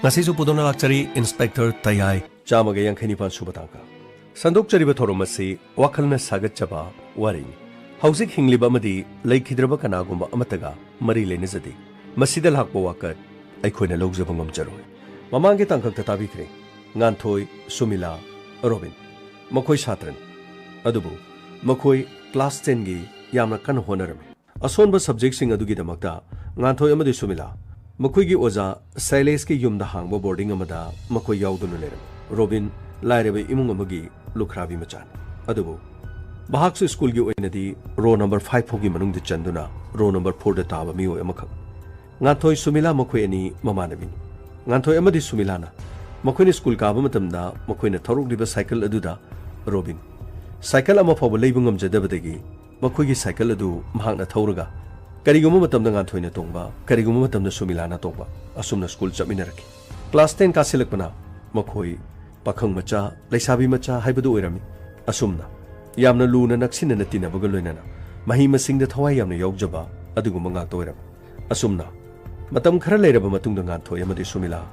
Ngasisu pudona lakchari Inspector Tayai Chamaga Yankhanipan Subatanga. Sandok Chariba Toromasi, Wakalna Sagachaba, Waring. Hausik Hingliba Madi, Lake Hidraba Kanagumba Amataga, Marie Lenizadi. Masida Lakbo Wakat, Aikuna Logzabangam Jaroi. Mamangi Tankak Tatabikri, Nganthoi, Sumila, Robin. Makoi Satran. Adubu. Makoi, Class 10 gi, Yamna Kan Honorami. Asonba subject sing Adugi the Magda, Nganthoi Amadi Sumila. Makuigi Oza, Sileski Yum the Hangbo boarding Amada, Makoi Yaudunulera. Robin, Lyrebe Imungamagi, Lukravi Machan. Adubu. Bahaksu school gi oinadi, row number 5 hogi manung the Chanduna, row number 4 the Taba Mio Emaka. Nganthoi Sumila Makoi ani Mamanabin. Nganthoi Amadi Sumilana. Makoi school Kabamatamda, Makoi Toruk River cycle aduda, Robin. Cycle Amafaba Labungam Jadabadegi, Makoi cycle adu, Mahana Tauraga. Karigumatam the Nganthoi Tomba, Karigumatam the Sumilana Toba, Asumna school Chaminaraki. Class 10 Kasilakana, Makoi, Pakang Macha, Laisabi Macha, Hybadu Irami, Asumna. Yamna Luna Naxin and Natina Bugulina. Mahima sing the Tawayam Yogjaba, Adugumanga Toiram. Asumna. Matam Karalera Matunga Nganthoi Amadi Sumila.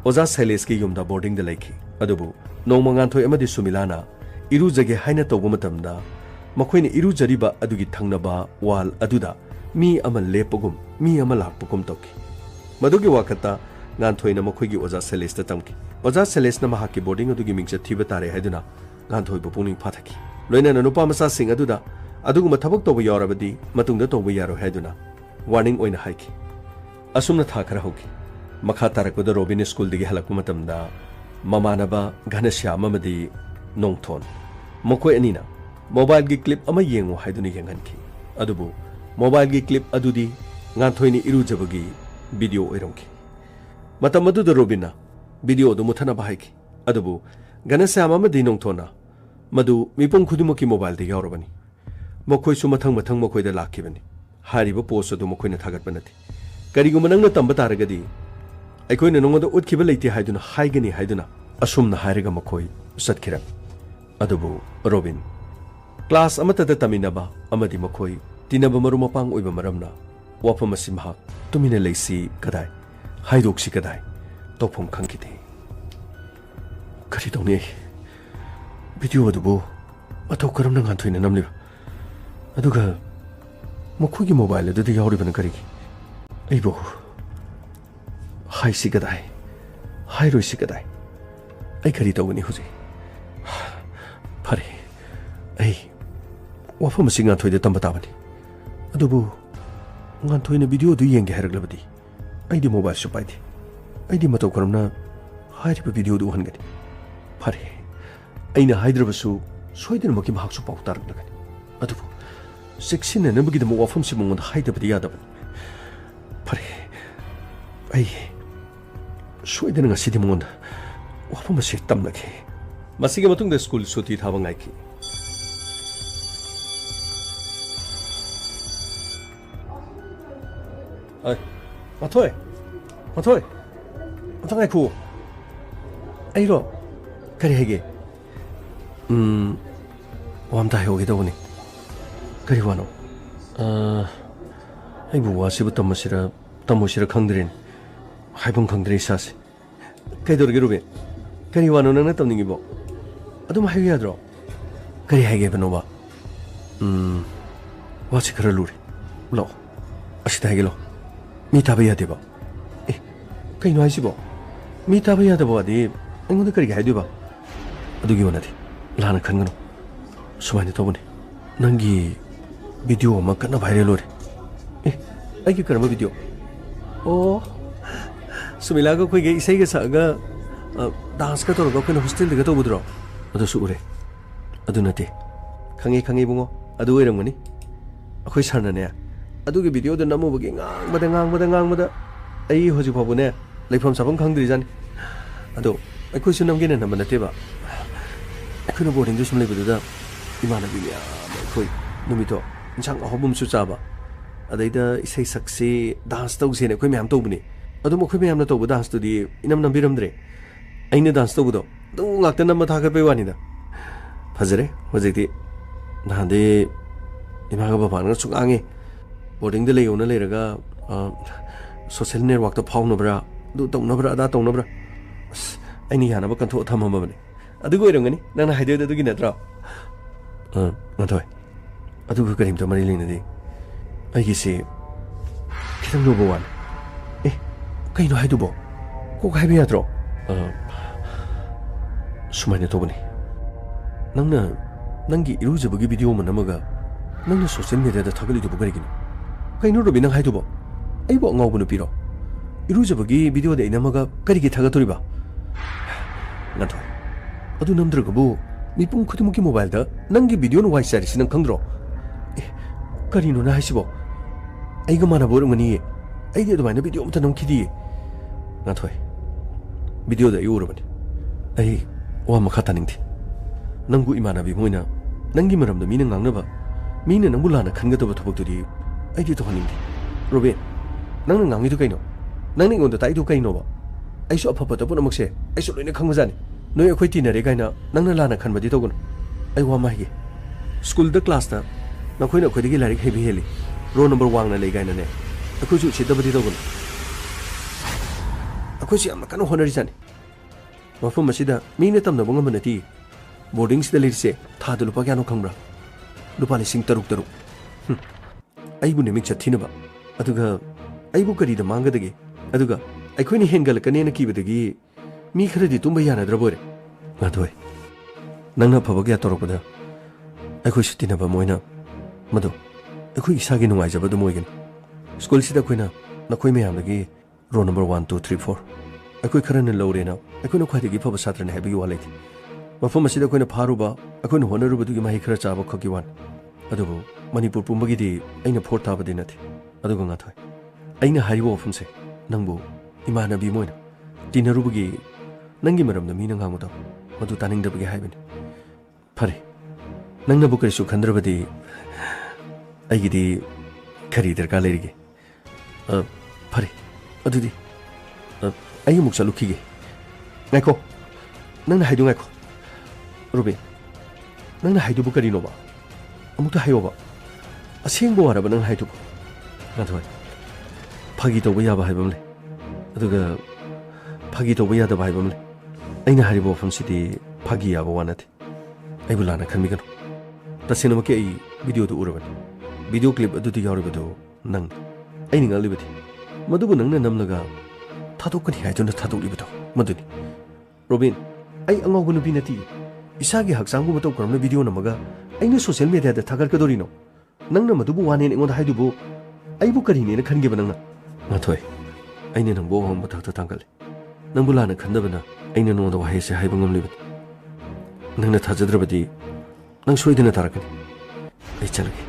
Oza Seleski Yumda boarding the lake. Adubu. No Manganthoi Amadi Sumilana. Iruzage Haina Togumatamda. Makwini Irujariba Adugi Tangnaba, Wal Aduda. Mi amal lepogum, mi amal hakpogum toki. Madugi wakata, Nganthoi na Makwigi Oza Celeste Tamki. Oza Celeste na Mahaki boarding Adugi Mingsa Tibatare Heduna. Nganthoi Pupuning Pataki. Loina Nupa Masa sing Aduda. Aduguma Tabuk Toba Yorabadi, Matunda Toba Yaro Heduna. Warning Oina Hiki. Asumna Thakara Hoki. Makatarak the Robin School de Halakumatamda. Mamanaba, Ganasha Mamadi, Nongton. Moko Enina. Mobile gi clip ama yengo haiduni yanganki. Adubu. Mobile gi clip adudi Nganthoi ni irujabagi video oirongki. Matamadu the Robina. Video do Mutana Bahiki. Adubu. Ganasha Mamadi Nongtona. Madu Mipong Kudumoki mobile de Yorobani. Mokoi Sumatang Matang Mokoi de Lakibani. Hariba Poso do Mokoina Tagat Banati. Karigumananga Tambataragadi. I coin no other Utkibaliti Haiduna Haigani Haiduna. Asumna Hariga Mokoi, Satkira. Adubu, Robin. Class Amata de Taminaba, Amadi Mokoi, Tinaba Marumapang Uba Maramna. Wapamasimha, Tumina Lacy, Kadai. Haidoxi Kadai. Topong Kankiti. Karitoni. Video Adubu. Atokaram Nganthoi Namli. Aduga Mokugi mobile, the Yoriban Kariki. Ebo. Hi Sigadai. Hi Rusigadai. I carried over Nihuzi. Pari. Ay. Wafam sing to the Tambatabani. Adubu. Nganto in a video do Yang Heraglabadi. I di mobile shopati. I di Matokarna. Hi video do Hungary. Pari. Aina Hydrabasu. So I didn't mock him how to pop Targan. Adubu. 16 and never get them off from Simon height of the other. Pari. Ay. So I didn't see them on. What from a shit Tamaki? Masigatung the school suited Havangaki. Matoy. Matoy. Matangaku. Airo. Karihege. Wamtahogi Doni. Kariwano. I was able to Masira Tamoshira Kangdrin. Hypon Kangdri Sas. Kaidor Girubi. Kariwano Nanatangibo. Adum Hayadro. Karihaganova. What's a Karaluri? Low. Astagilo. Mitabayatiba. Eh, Kainoisibo. Mitabayatabo, the I'm going to Karihaduba. Adugivanati. Lana Kangano. Sumani Tobani. Nangi. Video Makana Viral. Eh, I give a video. Oh, Sumilago Quig Sega Saga Dance Cato Gokan hostel the Gato Budro. Adosure. Adunati. Kangi Bungo. Adu Eramani. A question. Adu video the number of Madang, a Hosipabune, like from Sabon Kangrizan. Ado, I question of getting a Manateva. I couldn't board in this money with the Imanavilla. Numito. Chang Hobum Susaba. Ada is a success dance dogs in a Quimam Tobini. Adumoquimiam to dance to the Inam Biramdre. I need dance to Budo. Don't like the number Taka Bewanida. Pazere, was it? Nade Imagabana Sugangi. Boarding the Leona Lerga social network to Paunobra. Do Tonobra, that Tonobra. ꯑꯩꯅ ꯌꯥꯅꯕ ꯀꯟꯊꯣꯛꯑ ꯊꯝꯃꯝꯃꯕꯅꯤ ꯑꯗꯨꯒ ꯑꯣꯏꯔꯝꯒꯅꯤ ꯅꯪꯅ ꯍꯥꯏꯗꯣꯏꯗꯣ ꯑꯗꯨꯒꯤ ꯅꯠꯇ꯭ꯔꯣ ꯉꯥꯟꯊꯣꯏ ꯑꯗꯨꯒ ꯀꯔꯤꯝꯇ ꯃꯔꯤ ꯂꯩꯅꯗꯦ ꯑꯩꯒꯤꯁꯤ ꯈꯤꯇꯪ ꯂꯨꯕ ꯋꯥꯅꯤ ꯀꯩꯅꯣ ꯍꯥꯏꯗꯨꯕꯣ ꯀꯣꯛ ꯍꯥꯏꯕ ꯌꯥꯗ꯭ꯔꯣ ꯁꯨꯃꯥꯏꯅ ꯇꯧꯕꯅꯤ ꯅꯪꯅ ꯅꯪꯒꯤ ꯏꯔꯨꯖꯕꯒꯤ ꯚꯤꯗꯤꯑꯣ ꯑꯃ ꯅꯝꯃꯒ ꯅꯪꯅ ꯁꯣꯁꯤꯌꯦꯜ ꯃꯤꯗꯤꯌꯥꯗ ꯊꯥꯒꯠꯂꯤꯗꯨꯕꯨ ꯀꯔꯤꯒꯤꯅꯣ ꯀꯩꯅꯣ ꯔꯣꯕꯤ ꯅꯪ ꯍꯥꯏꯗꯨꯕꯣ ꯑꯩꯕꯨ ꯑꯉꯥꯎꯕ ꯅꯨꯄꯤꯔꯣ 이루저버기 비디오에 이나마가 까리기 타가토리바 나도 어두 남들고 미뿡 쿠드무기 모바일다 난기 비디오는 와이사리시는 강들어 까리노나 하시보 아이가 많아 보름은이 아이디어도 많이 비디오부터 넘기디 나도 비디오다 이오르버니 아이 와마 카타닝디 낭구 이마나비 모이나 난기 말함도 미는 강나바 미는 낭불라나 칸가도버 토복들이 아이디도 하닝디 로빈 낭는 강이도 가이노 ꯅꯪꯅ ꯑꯩꯉꯣꯟꯗ ꯇꯥꯛꯏꯗꯨ ꯀꯩꯅꯣꯕ ꯑꯩꯁꯨ ꯑꯐꯕꯗ ꯄꯨꯝꯅꯃꯛꯁꯦ ꯑꯩꯁꯨ ꯂꯣꯏꯅ ꯈꯪꯕꯖꯥꯠꯅꯤ ꯅꯣꯏ ꯑꯩꯈꯣꯏ ꯇꯤꯟꯅꯔꯦ ꯀꯥꯏꯅ ꯅꯪꯅ ꯂꯥꯟꯅ ꯈꯟꯕꯗꯤ ꯇꯧꯒꯅꯨ ꯑꯩ ꯋꯥ ꯑꯃ ꯍꯥꯏꯒꯦ ꯁ꯭ꯀꯨꯜꯗ ꯀ꯭ꯂꯥꯁꯇ ꯅꯈꯣꯏꯅ ꯑꯩꯈꯣꯏꯗꯒꯤ ꯂꯥꯏꯔꯤꯛ ꯍꯩꯕ ꯍꯦꯜꯂꯤ ꯔꯣꯜ ꯅꯝꯕꯔ ꯋꯥꯡꯅ ꯂꯩ ꯀꯥꯏꯅꯅꯦ ꯑꯩꯈꯣꯏꯁꯨ ꯎꯁꯤꯠꯇꯕꯗꯤ ꯇꯧꯒꯅꯨ ꯑꯩꯈꯣꯏꯁꯨ ꯌꯥꯝꯅ ꯀꯟꯅ ꯍꯣꯠꯅꯔꯤꯖꯥꯠꯅꯤ ꯃꯐꯝ ꯑꯁꯤꯗ ꯃꯤꯅ ꯇꯝꯅꯕ ꯉꯝꯕ ꯅꯠꯇꯦ ꯕꯣꯔꯗꯤꯡꯁꯤꯗ ꯂꯩꯔꯤꯁꯦ ꯊꯥꯗ ꯂꯨꯄꯥ ꯀꯌꯥꯅꯣ ꯈꯪꯕ꯭ꯔꯥ ꯂꯨꯄꯥ 6,000 ꯑꯩꯕꯨ ꯅꯦꯃꯤꯡ ꯆꯠꯊꯤꯅꯕ ꯑꯗꯨꯒ ꯑꯩꯕꯨ ꯀꯔꯤꯗ ꯃꯥꯡꯒꯗꯒꯦ ꯑꯗꯨꯒ ꯑꯩꯈꯣꯏꯅ ꯍꯦꯟꯒꯠꯂꯛꯀꯅꯦꯅ ꯀꯤꯕꯗꯒꯤ ꯃꯤ ꯈꯔꯗꯤ ꯇꯨꯝꯕ ꯌꯥꯅꯗ꯭ꯔꯕꯣꯏꯔꯦ ꯉꯥꯟꯊꯣꯏ ꯅꯪꯅ ꯑꯐꯕ ꯀꯌꯥ ꯇꯧꯔꯛꯄꯗ ꯑꯩꯈꯣꯏꯁꯨ ꯇꯤꯟꯅꯕ ꯃꯣꯏꯅ ꯃꯗꯨ ꯑꯩꯈꯣꯏ ꯏꯁꯥꯒꯤ ꯅꯨꯡꯉꯥꯏꯖꯕꯗꯨꯝ ꯑꯣꯏꯒꯅꯤ ꯁ꯭ꯀꯨꯜꯁꯤꯗ ꯑꯩꯈꯣꯏꯅ ꯅꯈꯣꯏ ꯃꯌꯥꯝꯗꯒꯤ ꯔꯣꯜ ꯅꯝꯕꯔ 1 2 3 4 ꯑꯩꯈꯣꯏ ꯈꯔꯅ ꯂꯧꯔꯦꯅ ꯑꯩꯈꯣꯏꯅ ꯈ꯭ꯋꯥꯏꯗꯒꯤ ꯐꯕ ꯁꯥꯇ꯭ꯔꯅꯤ ꯍꯥꯏꯕꯒꯤ ꯋꯥ ꯂꯩꯇꯦ ꯃꯐꯝ ꯑꯁꯤꯗ ꯑꯩꯈꯣꯏꯅ ꯐꯥꯔꯨꯕ ꯑꯩꯈꯣꯏꯅ ꯍꯣꯠꯅꯔꯨꯕꯗꯨꯒꯤ ꯃꯍꯩ ꯈꯔ ꯆꯥꯕ ꯈꯛꯀꯤ ꯋꯥꯅꯤ ꯑꯗꯨꯕꯨ ꯃꯅꯤꯄꯨꯔ ꯄꯨꯝꯕꯒꯤꯗꯤ ꯑꯩꯅ ꯐꯣꯔ ꯊꯥꯕꯗꯤ ꯅꯠꯇꯦ ꯑꯗꯨꯒ ꯉꯥꯟꯊꯣꯏ ꯑꯩꯅ ꯍꯥꯏꯔꯤꯕ ꯋꯥꯐꯝꯁꯦ ꯅꯪꯕꯨ 이마나비 모이나 디너루부기 낭기 머럼도 미능 강무도 모두 따닝더부기 하이버니 파리 낭나부 그리수 간드러버디 아이기디 카리들 갈레리기 파리 어두디 아이 목사 루키기 나이코 낭나 하이두 나이코 로빈 낭나 하이두부 까리노바 아무도 하이오바 아시행보 하라바 낭 하이두부 나도이 파기도부 야바 하이범래 ꯑꯗꯨꯒ ꯐꯥꯒꯤ ꯇꯧꯕ ꯌꯥꯗꯕ ꯍꯥꯏꯕ ꯑꯃ ꯂꯩ ꯑꯩꯅ ꯍꯥꯏꯔꯤꯕ ꯋꯥꯐꯝꯁꯤꯗꯤ ꯐꯥꯒꯤ ꯌꯥꯕ ꯋꯥ ꯅꯠꯇꯦ ꯑꯩꯕꯨ ꯂꯥꯟꯅ ꯈꯟꯕꯤꯒꯅꯨ ꯇꯁꯦꯡꯅꯃꯛꯀꯤ ꯑꯩ ꯚꯤꯗꯤꯑꯣꯗꯨ ꯎꯔꯕꯅꯤ ꯚꯤꯗꯤꯑꯣ ꯀ꯭ꯂꯤꯞ ꯑꯗꯨꯗ ꯌꯥꯎꯔꯤꯕꯗꯨ ꯅꯪꯅꯤ ꯑꯩꯅ ꯉꯛꯂꯤꯕꯗꯤ ꯃꯗꯨꯕꯨ ꯅꯪꯅ ꯅꯝꯂꯒ ꯊꯥꯗꯣꯛꯀꯅꯤ ꯍꯥꯏꯗꯨꯅ ꯊꯥꯗꯣꯛꯂꯤꯕꯗꯣ ꯃꯗꯨꯅꯤ ꯔꯣꯕꯤꯟ ꯑꯩ ꯑꯉꯥꯎꯕ ꯅꯨꯄꯤ ꯅꯠꯇꯦ ꯏꯁꯥꯒꯤ ꯍꯛꯆꯥꯡꯕꯨ ꯃꯇꯧ ꯀꯔꯝꯅ ꯚꯤꯗꯤꯑꯣ ꯅꯝꯃꯒ ꯑꯩꯅ ꯁꯣꯁꯤꯌꯦꯜ ꯃꯤꯗꯤꯌꯥꯗ ꯊꯥꯒꯠꯀꯗꯣꯔꯤꯅꯣ ꯅꯪꯅ ꯃꯗꯨꯕꯨ ꯋꯥꯅꯦꯅ ꯑꯩꯉꯣꯟꯗ ꯍꯥꯏꯗꯨꯕꯨ ꯑꯩꯕꯨ ꯀꯔꯤꯅꯦꯅ ꯈꯟꯒꯦꯕ ꯅꯪꯅ ꯉꯥꯟꯊꯣꯏ ꯑꯩꯅ ꯅꯪꯕꯨ ꯑꯋꯥꯡꯕ ꯊꯥꯛꯇ ꯊꯥꯡꯒꯠꯂꯤ ꯅꯪꯕꯨ ꯂꯥꯟꯅ ꯈꯟꯗꯕꯅ ꯑꯩꯅ ꯅꯉꯣꯟꯗ ꯋꯥꯍꯩꯁꯦ ꯍꯥꯏꯕ ꯉꯝꯂꯤꯕꯅꯤ ꯅꯪꯅ ꯊꯥꯖꯗ꯭ꯔꯕꯗꯤ ꯅꯪ ꯁꯣꯏꯗꯅ ꯇꯥꯔꯛꯀꯅꯤ ꯑꯩ ꯆꯠꯂꯒꯦ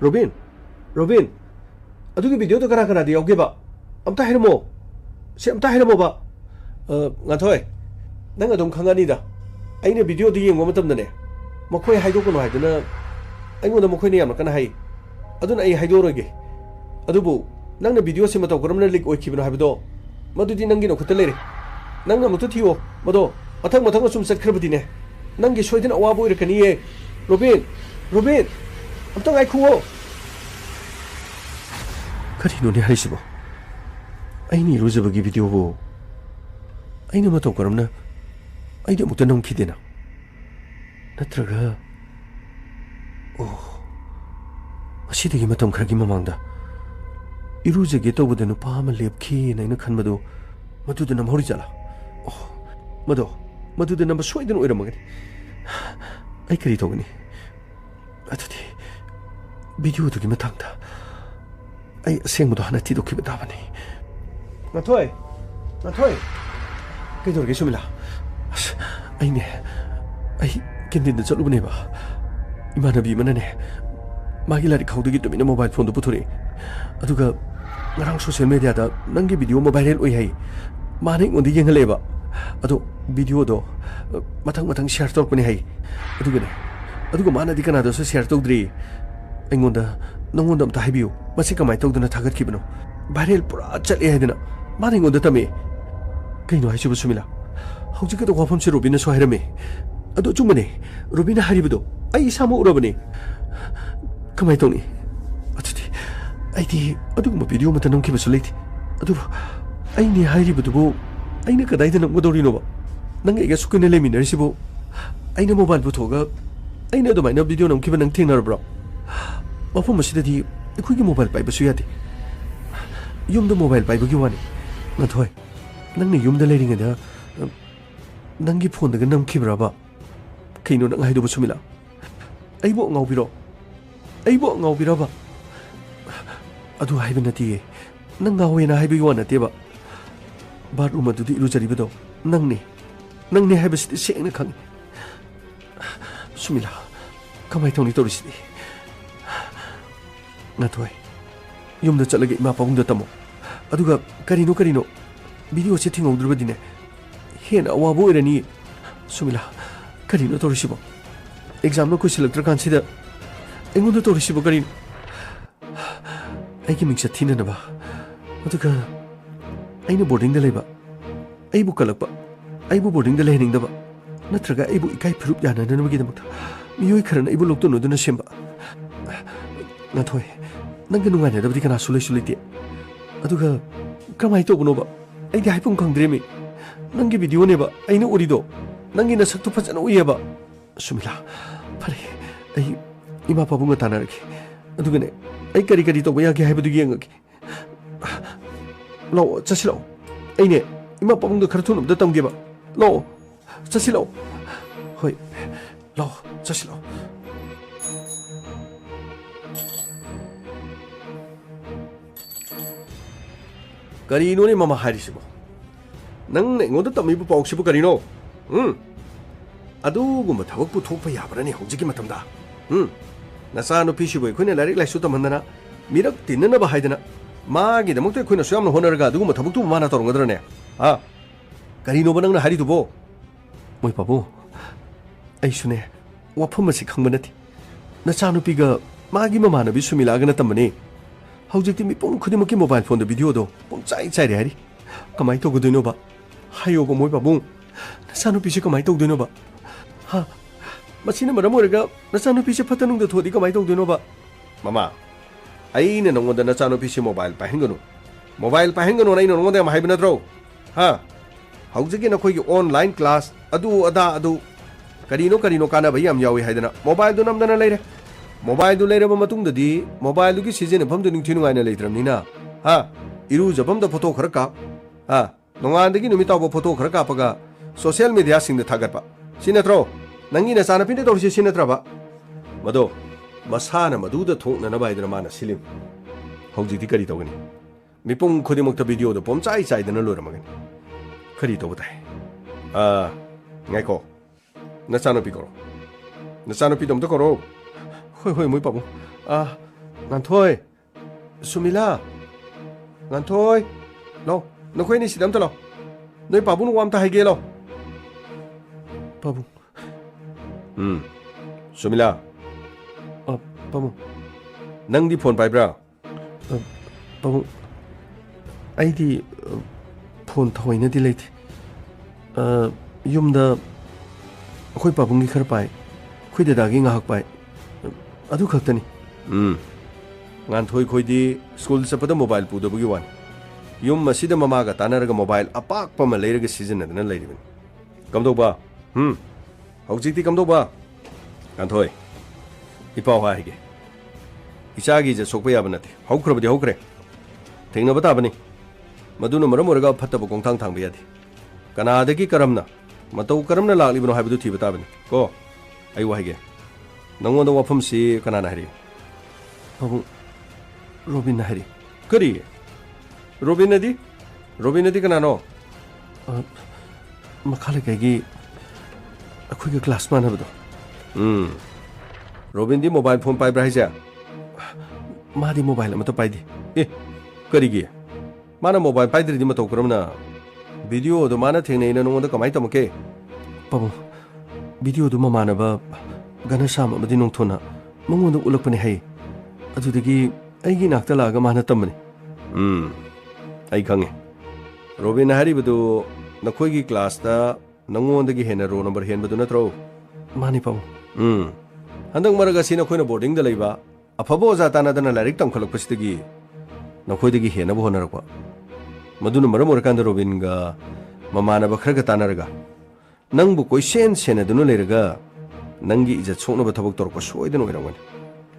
ꯔꯣꯕꯤꯟ ꯔꯣꯕꯤꯟ ꯑꯗꯨꯒꯤ ꯚꯤꯗꯤꯑꯣꯗꯣ ꯀꯅꯥ ꯀꯅꯥꯗ ꯌꯥꯎꯒꯦꯕ ꯑꯝꯇ ꯍꯥꯏꯔꯝꯃꯣ ꯁꯤ ꯑꯝꯇ ꯍꯥꯏꯔꯝꯃꯣꯕ ꯉꯥꯟꯊꯣꯏ ꯅꯪ ꯑꯗꯨꯝ ꯈꯪꯉꯅꯤꯗ ꯑꯩꯅ ꯚꯤꯗꯤꯑꯣꯗꯨ ꯌꯦꯡꯕ ꯃꯇꯝꯗꯅꯦ ꯃꯈꯣꯏ ꯍꯥꯏꯗꯣꯛꯀꯅꯨ ꯍꯥꯏꯗꯨꯅ ꯑꯩꯉꯣꯟꯗ ꯃꯈꯣꯏꯅ ꯌꯥꯝꯅ ꯀꯟꯅ ꯍꯥꯏ ꯑꯗꯨꯅ ꯑꯩ ꯍꯥꯏꯗꯣꯛꯑꯔꯣꯏꯒꯦ ꯑꯗꯨꯕꯨ ꯅꯪꯅ ꯚꯤꯗꯤꯑꯣꯁꯤ ꯃꯇꯧ ꯀꯔꯝꯅ ꯂꯤꯛ ꯑꯣꯏꯈꯤꯕꯅꯣ ꯍꯥꯏꯕꯗꯣ ꯃꯗꯨꯗꯤ ꯅꯪꯒꯤ ꯅꯈꯨꯠꯇ ꯂꯩꯔꯦ ꯅꯪꯅ ꯑꯃꯨꯛꯇ ꯊꯤꯌꯣ ꯃꯗꯣ ꯃꯊꯪ ꯑꯁꯨꯝ ꯆꯠꯈ꯭ꯔꯕꯗꯤꯅꯦ ꯅꯪꯒꯤ ꯁꯣꯏꯗꯅ ꯑꯋꯥꯕ ꯑꯣꯏꯔꯛꯀꯅꯤꯌꯦ ꯔꯣꯕꯤꯟ ꯔꯣꯕꯤꯟ ꯑꯝꯇ ꯉꯥꯏꯈꯨꯑꯣ ꯀꯔꯤꯅꯣꯅꯦ ꯍꯥꯏꯁꯤꯕꯣ ꯑꯩꯅ ꯏꯔꯨꯖꯕꯒꯤ ꯚꯤꯗꯤꯑꯣꯕꯨ ꯑꯩꯅ ꯃꯇꯧ ꯀꯔꯝꯅ ꯑꯩꯗꯤ ꯑꯃꯨꯛꯇ ꯅꯝꯈꯤꯗꯦꯅ ꯅꯠꯇ꯭ꯔꯒ ꯑꯣ ꯑꯁꯤꯗꯒꯤ ꯃꯇꯝ ꯈꯔꯒꯤ ꯃꯃꯥꯡꯗ 이루어지게 떠보다 누파 하면 랩키 나이는 칸마도 마두도 남 허리잖아. 마두도 남 소이든 오이라 먹으니. 아이 그리 도그니. 아두디 비디오 두기만 당다. 아이 생모도 하나 뒤도키면 다바니. 나토이 그저게 좀이라. 아이네 아이 견딘데 저러보네 봐. 이만하비 이만하네. 마길라리 가우드기 때문에 모바일 폰도 부토리. 아두가 ngarang social media da nanggi video mo viral oi hai mane ngondi yengle ba ado video do matang share tor pani hai aduga mana dikana do share tawdri aingonda nongonda amta haibiu masi kamai tawduna thagat kibno viral pura chale haidina mane ngonda tame kaino haisibu sumila hojika do wafam si robina so hairame ado chumane robina haribudo ai samu urabani kamai tawni 아이디 어두고 뭐 비디오 못한 넘기면서 레이티 어두 아이니 하이리부두고 ꯑꯩꯅ ꯀꯗꯥꯏꯗ ꯅꯝꯒꯗꯧꯔꯤꯅꯣꯕ ꯅꯪ ꯑꯩꯒ ꯁꯨꯀꯨꯏꯅ ꯂꯩꯃꯤꯟꯅꯔꯤꯁꯤꯕꯨ ꯑꯩꯅ mobile ꯄꯨꯊꯣꯛꯑꯒ ꯑꯩꯅ ꯑꯗꯨꯃꯥꯏꯅ video ꯅꯝꯈꯤꯕ ꯅꯪ ꯊꯦꯡꯅꯔꯕ꯭ꯔꯣ ꯃꯐꯝ ꯑꯁꯤꯗꯗꯤ ꯑꯩꯈꯣꯏꯒꯤ ꯃꯣꯕꯥꯏꯜ ꯄꯥꯏꯕꯁꯨ ꯌꯥꯗꯦ ꯌꯨꯝꯗ ꯃꯣꯕꯥꯏꯜ ꯄꯥꯏꯕꯒꯤ ꯋꯥꯅꯤ ꯉꯥꯟꯊꯣꯏ ꯅꯪꯅ ꯌꯨꯝꯗ ꯂꯩꯔꯤꯉꯩꯗ ꯅꯪꯒꯤ ꯐꯣꯟꯗꯒ ꯅꯝꯈꯤꯕ꯭ꯔꯕ ꯀꯩꯅꯣ ꯅꯪ ꯍꯥꯏꯗꯨꯕꯨ ꯁꯨꯃꯤꯂꯥ ꯑꯩꯕꯨ ꯑꯉꯥꯎꯕꯤꯔꯣ ꯑꯩꯕꯨ ꯑꯉꯥꯎꯕꯤꯔꯕ ꯑꯗꯨ ꯍꯥꯏꯕ ꯅꯠꯇꯦꯌꯦ ꯅꯪ ꯉꯥꯎꯋꯦꯅ ꯍꯥꯏꯕꯒꯤ ꯋꯥ ꯅꯠꯇꯦꯕ ꯕꯥꯠꯔꯨꯝ ꯑꯗꯨꯗ ꯏꯔꯨꯖꯔꯤꯕꯗꯣ ꯅꯪꯅꯦ ꯍꯥꯏꯕꯁꯤꯗꯤ ꯁꯦꯡꯅ ꯈꯪꯉꯤ ꯁꯨꯃꯤꯂꯥ ꯀꯃꯥꯏ ꯇꯧꯅꯤ ꯇꯧꯔꯤꯁꯤꯗꯤ ꯉꯥꯟꯊꯣꯏ ꯌꯨꯝꯗ ꯆꯠꯂꯒ ꯏꯃꯥ ꯄꯥꯕꯨꯡꯗ ꯇꯝꯃꯣ ꯑꯗꯨꯒ ꯀꯔꯤꯅꯣ ꯚꯤꯗꯤꯑꯣꯁꯦ ꯊꯤꯡꯍꯧꯗ꯭ꯔꯕꯗꯤꯅꯦ ꯍꯦꯟꯅ ꯑꯋꯥꯕ ꯑꯣꯏꯔꯅꯤ ꯁꯨꯃꯤꯂꯥ ꯀꯔꯤꯅꯣ ꯇꯧꯔꯤꯁꯤꯕꯣ ꯑꯦꯛꯖꯥꯝꯅ ꯀꯨꯏꯁꯤꯜꯂꯛꯇ꯭ꯔꯀꯥꯟꯁꯤꯗ ꯑꯩꯉꯣꯟꯗ ꯇꯧꯔꯤꯁꯤꯕꯣ ꯀꯔꯤꯅꯣ ꯑꯩꯒꯤ ꯃꯤꯡꯆꯠ ꯊꯤꯅꯅꯕ ꯑꯗꯨꯒ ꯑꯩꯅ ꯕꯣꯔꯗꯤꯡꯗ ꯂꯩꯕ ꯑꯩꯕꯨ ꯀꯜꯂꯛꯄ ꯑꯩꯕꯨ ꯕꯣꯔꯗꯤꯡꯗ ꯂꯩꯍꯟꯅꯤꯡꯗꯕ ꯅꯠꯇ꯭ꯔꯒ ꯑꯩꯕꯨ ꯏꯀꯥꯏ ꯐꯤꯔꯨꯞ ꯌꯥꯅꯅꯕꯒꯤꯗꯃꯛꯇ ꯃꯤꯑꯣꯏ ꯈꯔꯅ ꯑꯩꯕꯨ ꯂꯣꯛꯇꯨꯅꯗꯨꯅ ꯁꯦꯝꯕ ꯉꯥꯟꯊꯣꯏ ꯅꯪꯒ ꯅꯨꯡꯉꯥꯏꯅꯗꯕꯗꯤ ꯀꯅꯥꯁꯨ ꯂꯩꯇꯦ ꯑꯗꯨꯒ ꯀꯃꯥꯏꯅ ꯇꯧꯕꯅꯣꯕ ꯑꯩꯗꯤ ꯍꯥꯏꯐꯝ ꯈꯪꯗ꯭ꯔꯦꯃꯤ ꯅꯪꯒꯤ ꯚꯤꯗꯤꯑꯣꯅꯦꯕ ꯑꯩꯅ ꯎꯔꯤꯗꯣ ꯅꯪꯒꯤ ꯅꯁꯛꯇꯨ ꯐꯖꯅ ꯎꯏꯌꯦꯕ ꯁꯨꯃꯤꯂꯥ ꯐꯔꯦ ꯑꯩ ꯏꯃꯥ ꯄꯥꯕꯨꯡꯒ ꯇꯥꯟꯅꯔꯒꯦ ꯑꯗꯨꯒꯅꯦ ꯑꯩ ꯀꯔꯤ ꯇꯧꯕ ꯌꯥꯒꯦ ꯍꯥꯏꯕꯗꯨ ꯌꯦꯡꯉꯒꯦ ꯂꯥꯛꯑꯣ ꯆꯠꯁꯤꯜꯂꯛꯑꯣ ꯑꯩꯅꯦ ꯏꯃꯥ ꯄꯥꯕꯨꯡꯗ ꯈꯔ ꯊꯨꯅ ꯑꯝꯇ ꯇꯝꯒꯦꯕ ꯂꯥꯛꯑꯣ ꯆꯠꯁꯤꯜꯂꯛꯑꯣ ꯍꯣꯏ ꯂꯥꯛꯑꯣ ꯆꯠꯁꯤꯜꯂꯛꯑꯣ ꯀꯔꯤꯅꯣꯅꯦ ꯃꯃꯥ ꯍꯥꯏꯔꯤꯁꯤꯕꯣ ꯅꯪꯅ ꯑꯩꯉꯣꯟꯗ ꯇꯝꯃꯤꯕ ꯄꯥꯎꯁꯤꯕꯨ ꯀꯔꯤꯅꯣ ꯑꯗꯨꯒꯨꯝꯕ ꯊꯕꯛꯄꯨ ꯊꯣꯛꯄ ꯌꯥꯕ꯭ꯔꯅꯦ ꯍꯧꯖꯤꯛꯀꯤ ꯃꯇꯝꯗ ꯅꯆꯥꯅꯨꯄꯤꯁꯤꯕꯨ ꯑꯩꯈꯣꯏꯅ ꯂꯥꯏꯔꯤꯛ ꯂꯥꯏꯁꯨ ꯇꯝꯍꯟꯗꯅ ꯃꯤꯔꯛ ꯇꯤꯟꯅꯅꯕ ꯍꯥꯏꯗꯅ ꯃꯥꯒꯤꯗꯃꯛꯇ ꯑꯩꯈꯣꯏꯅꯁꯨ ꯌꯥꯝꯅ ꯍꯣꯠꯅꯔꯒ ꯑꯗꯨꯒꯨꯝꯕ ꯊꯕꯛꯇꯨꯕꯨ ꯃꯥꯅ ꯇꯧꯔꯝꯒꯗ꯭ꯔꯅꯦ ꯀꯔꯤꯅꯣꯕ ꯅꯪꯅ ꯍꯥꯏꯔꯤꯗꯨꯕꯣ ꯃꯣꯏ ꯄꯥꯕꯨꯡ ꯑꯩꯁꯨꯅꯦ ꯋꯥꯐꯝ ꯑꯁꯤ ꯈꯪꯕ ꯅꯠꯇꯦ ꯅꯆꯥꯅꯨꯄꯤꯒ ꯃꯥꯒꯤ ꯃꯃꯥꯟꯅꯕꯤ ꯁꯨꯃꯤꯂꯥꯒꯅ ꯇꯝꯕꯅꯦ ꯍꯧꯖꯤꯛꯇꯤ ꯃꯤꯄꯨꯝ ꯈꯨꯗꯤꯡꯃꯛꯀꯤ ꯃꯣꯕꯥꯏꯜ ꯐꯣꯟꯗ ꯚꯤꯗꯤꯑꯣꯗꯣ ꯄꯨꯡꯆꯥꯏ ꯆꯥꯏꯔꯦ ꯍꯥꯏꯔꯤ ꯀꯃꯥꯏꯅ ꯇꯧꯒꯗꯣꯏꯅꯣꯕ ꯍꯥꯏꯌꯣꯕ ꯃꯣꯏ ꯄꯥꯕꯨꯡ ꯅꯆꯥꯅꯨꯄꯤꯁꯦ ꯀꯃꯥꯏꯅ ꯇꯧꯗꯣꯏꯅꯣꯕ ꯃꯁꯤꯅ ꯃꯔꯝ ꯑꯣꯏꯔꯒ ꯅꯆꯥꯅꯨꯄꯤꯁꯦ ꯐꯠꯇ ꯅꯨꯡꯗ ꯊꯣꯛꯑꯗꯤ ꯀꯃꯥꯏꯅ ꯇꯧꯗꯣꯏꯅꯣꯕ ꯃꯃꯥ ꯑꯩꯅ ꯅꯉꯣꯟꯗ ꯅꯆꯥꯅꯨꯄꯤꯁꯦ ꯃꯣꯕꯥꯏꯜ ꯄꯥꯏꯍꯟꯒꯅꯨꯅ ꯑꯩꯅ ꯅꯉꯣꯟꯗ ꯌꯥꯝ ꯍꯥꯏꯕ ꯅꯠꯇ꯭ꯔꯣ ꯍꯧꯖꯤꯛꯀꯤ ꯅꯈꯣꯏꯒꯤ ꯑꯣꯟꯂꯥꯏꯟ ꯀ꯭ꯂꯥꯁ ꯑꯗꯨ ꯀꯔꯤꯅꯣ ꯀꯥꯟꯅꯕ ꯌꯥꯝ ꯌꯥꯎꯏ ꯍꯥꯏꯗꯅ ꯃꯣꯕꯥꯏꯜꯗꯨ ꯅꯝꯗꯅ ꯂꯩꯔꯦ ꯃꯣꯕꯥꯏꯜꯗꯨ ꯂꯩꯔꯕ ꯃꯇꯨꯡꯗꯗꯤ ꯃꯣꯕꯥꯏꯜꯗꯨꯒꯤ ꯁꯤꯖꯤꯟꯅꯐꯝꯗꯨ ꯅꯤꯡꯊꯤ ꯅꯨꯡꯉꯥꯏꯅ ꯂꯩꯇ꯭ꯔꯕꯅꯤꯅ ꯏꯔꯨꯖꯐꯝꯗ ꯐꯣꯇꯣ ꯈꯔ ꯀꯥꯞ ꯅꯣꯡꯉꯥꯟꯗꯒꯤ ꯅꯨꯃꯤꯠ ꯇꯥꯎꯕ ꯐꯣꯇꯣ ꯈꯔ ꯀꯥꯞꯄꯒ ꯁꯣꯁꯤꯌꯦꯜ ꯃꯤꯗꯤꯌꯥꯁꯤꯡꯗ ꯊꯥꯒꯠꯄ ꯁꯤ ꯅꯠꯇ꯭ꯔꯣ ꯅꯪꯒꯤ ꯅꯆꯥꯅꯨꯄꯤꯅ ꯇꯧꯔꯤꯁꯤ ꯁꯤ ꯅꯠꯇ꯭ꯔꯕ ꯃꯗꯣ ꯃꯁꯥꯅ ꯃꯗꯨꯗ ꯊꯣꯛꯅꯅꯕ ꯍꯥꯏꯗꯅ ꯃꯥꯅ ꯁꯤꯜꯂꯤꯝ ꯍꯧꯖꯤꯛꯇꯤ ꯀꯔꯤ ꯇꯧꯒꯅꯤ ꯃꯤꯄꯨꯝ ꯈꯨꯗꯤꯡꯃꯛꯇ ꯚꯤꯗꯤꯑꯣꯗꯣ ꯄꯨꯝꯆꯥꯏ ꯆꯥꯏꯗꯅ ꯂꯣꯏꯔꯝꯃꯒꯅꯤ ꯀꯔꯤ ꯇꯧꯕ ꯇꯥꯏ ꯉꯥꯏꯈꯣ ꯅꯆꯥꯅꯨꯄꯤ ꯀꯧꯔꯣ ꯅꯆꯥꯅꯨꯄꯤꯗꯣ ꯑꯝꯇ ꯀꯧꯔꯣ ꯍꯣꯏ ꯃꯣꯏ ꯄꯥꯕꯨꯡ ꯉꯥꯟꯊꯣꯏ ꯁꯨꯃꯤꯂꯥ ꯉꯥꯟꯊꯣꯏ ꯂꯥꯛꯑꯣ ꯅꯈꯣꯏꯅꯤ ꯁꯤꯗ ꯑꯝꯇ ꯂꯥꯛꯑꯣ ꯅꯣꯏ ꯄꯥꯕꯨꯡ ꯋꯥ ꯑꯝꯇ ꯍꯥꯏꯒꯦ ꯂꯥꯛꯑꯣ ꯄꯥꯕꯨꯡ ꯁꯨꯃꯤꯂꯥ ꯄꯥꯕꯨꯡ ꯅꯪꯗꯤ ꯐꯣꯟ ꯄꯥꯏꯕ꯭ꯔꯥ ꯄꯥꯕꯨꯡ ꯑꯩꯗꯤ ꯐꯣꯟ ꯊꯑꯣꯏꯅꯗꯤ ꯂꯩꯇꯦ ꯌꯨꯝꯗ ꯑꯩꯈꯣꯏ ꯄꯥꯕꯨꯡꯒꯤ ꯈꯔ ꯄꯥꯏ ꯑꯩꯈꯣꯏ ꯗꯗꯥꯒꯤ ꯉꯥꯏꯍꯥꯛ ꯄꯥꯏ ꯑꯗꯨ ꯈꯛꯇꯅꯤ ꯉꯥꯟꯊꯣꯏ ꯈꯣꯏꯗꯤ ꯁ꯭ꯀꯨꯜ ꯆꯠꯄꯗ ꯃꯣꯕꯥꯏꯜ ꯄꯨꯗꯕꯒꯤ ꯋꯥꯅꯤ ꯌꯨꯝ ꯑꯁꯤꯗ ꯃꯃꯥꯒ ꯇꯥꯟꯅꯔꯒ ꯃꯣꯕꯥꯏꯜ ꯑꯄꯥꯛꯄ ꯑꯃ ꯂꯩꯔꯒ ꯁꯤꯖꯤꯟꯅꯗꯅ ꯂꯩꯔꯤꯕꯅꯤ ꯀꯝꯗꯧꯕ ꯍꯧꯖꯤꯛꯇꯤ ꯀꯝꯗꯧꯕ ꯉꯥꯟꯊꯣꯏ ꯏꯄꯥꯎ ꯍꯥꯏꯒꯦ ꯏꯆꯥꯒꯤ ꯏꯖꯠ ꯁꯣꯛꯄ ꯌꯥꯕ ꯅꯠꯇꯦ ꯍꯧꯈ꯭ꯔꯕꯗꯤ ꯍꯧꯈ꯭ꯔꯦ ꯊꯦꯡꯅꯕ ꯇꯥꯕꯅꯤ ꯃꯗꯨꯅ ꯃꯔꯝ ꯑꯣꯏꯔꯒ ꯐꯠꯇꯕ ꯈꯣꯡꯊꯥꯡ ꯊꯥꯡꯕ ꯌꯥꯗꯦ ꯀꯅꯥꯗꯒꯤ ꯀꯔꯝꯅ ꯃꯇꯧ ꯀꯔꯝꯅ ꯂꯥꯛꯂꯤꯕꯅꯣ ꯍꯥꯏꯕꯗꯨ ꯊꯤꯕ ꯇꯥꯕꯅꯤ ꯀꯣ ꯑꯩ ꯋꯥꯍꯩꯒꯦ ꯅꯪꯉꯣꯟꯗ ꯋꯥꯐꯝꯁꯤ ꯀꯅꯥꯅ ꯍꯥꯏꯔꯤ ꯄꯥꯕꯨꯡ ꯔꯣꯕꯤꯟꯅ ꯍꯥꯏꯔꯤ ꯀꯔꯤ ꯔꯣꯕꯤꯟꯅꯗꯤ ꯀꯅꯥꯅꯣ ꯃꯈꯥ ꯂꯩꯀꯥꯏꯒꯤ ꯑꯩꯈꯣꯏꯒ ꯀ꯭ꯂꯥꯁ ꯃꯥꯟꯅꯕꯗꯣ ꯔꯣꯕꯤꯟꯗꯤ ꯃꯣꯕꯥꯏꯜ ꯐꯣꯟ ꯄꯥꯏꯕ꯭ꯔꯥ ꯍꯥꯏꯁꯦ ꯃꯥꯗꯤ ꯃꯣꯕꯥꯏꯜ ꯑꯃꯠꯇ ꯄꯥꯏꯗꯦ ꯀꯔꯤꯒꯤ ꯃꯥꯅ ꯃꯣꯕꯥꯏꯜ ꯄꯥꯏꯗ꯭ꯔꯗꯤ ꯃꯇꯧ ꯀꯔꯝꯅ ꯚꯤꯗꯤꯑꯣꯗꯣ ꯃꯥꯅ ꯊꯦꯡꯅꯩꯅ ꯅꯉꯣꯟꯗ ꯀꯃꯥꯏꯅ ꯇꯝꯃꯛꯀꯦ ꯄꯥꯕꯨꯡ ꯚꯤꯗꯤꯑꯣꯗꯨ ꯃꯃꯥꯟꯅꯕ ꯒꯅꯁꯥꯝ ꯑꯃꯗꯤ ꯅꯣꯡꯊꯣꯟꯅ ꯃꯉꯣꯟꯗ ꯎꯠꯂꯛꯄꯅꯤ ꯍꯥꯏꯌꯦ ꯑꯗꯨꯗꯒꯤ ꯑꯩꯒꯤ ꯏꯅꯥꯛꯇ ꯂꯥꯛꯑꯒ ꯃꯥꯅ ꯇꯝꯕꯅꯤ ꯑꯩ ꯈꯪꯉꯦ ꯔꯣꯕꯤꯟ ꯍꯥꯏꯔꯤꯕꯗꯨ ꯅꯈꯣꯏꯒꯤ ꯀ꯭ꯂꯥꯁꯇ ꯅꯉꯣꯟꯗꯒꯤ ꯍꯦꯟꯅ ꯔꯣꯜ ꯅꯝꯕꯔ ꯍꯦꯟꯕꯗꯨ ꯅꯠꯇ꯭ꯔꯣ ꯃꯥꯅꯤ ꯄꯥꯕꯨꯡ ꯍꯟꯗꯛ ꯃꯔꯛ ꯑꯁꯤ ꯅꯈꯣꯏꯅ ꯕꯣꯔꯗꯤꯡꯗ ꯂꯩꯕ ꯑꯐꯕ ꯑꯣꯖꯥ ꯇꯥꯟꯅꯗꯅ ꯂꯥꯏꯔꯤꯛ ꯇꯝꯈꯠꯂꯛꯄꯁꯤꯗꯒꯤ ꯅꯈꯣꯏꯗꯒꯤ ꯍꯦꯟꯅꯕ ꯍꯣꯠꯅꯔꯛꯄ ꯃꯗꯨꯅ ꯃꯔꯝ ꯑꯣꯏꯔꯀꯥꯟꯗ ꯔꯣꯕꯤꯟꯒ Mamana Bakraka Tanaraga. Nang Bukoi Sen Senaduna Lerga, Nangi is a son of a Tabok so I don't know.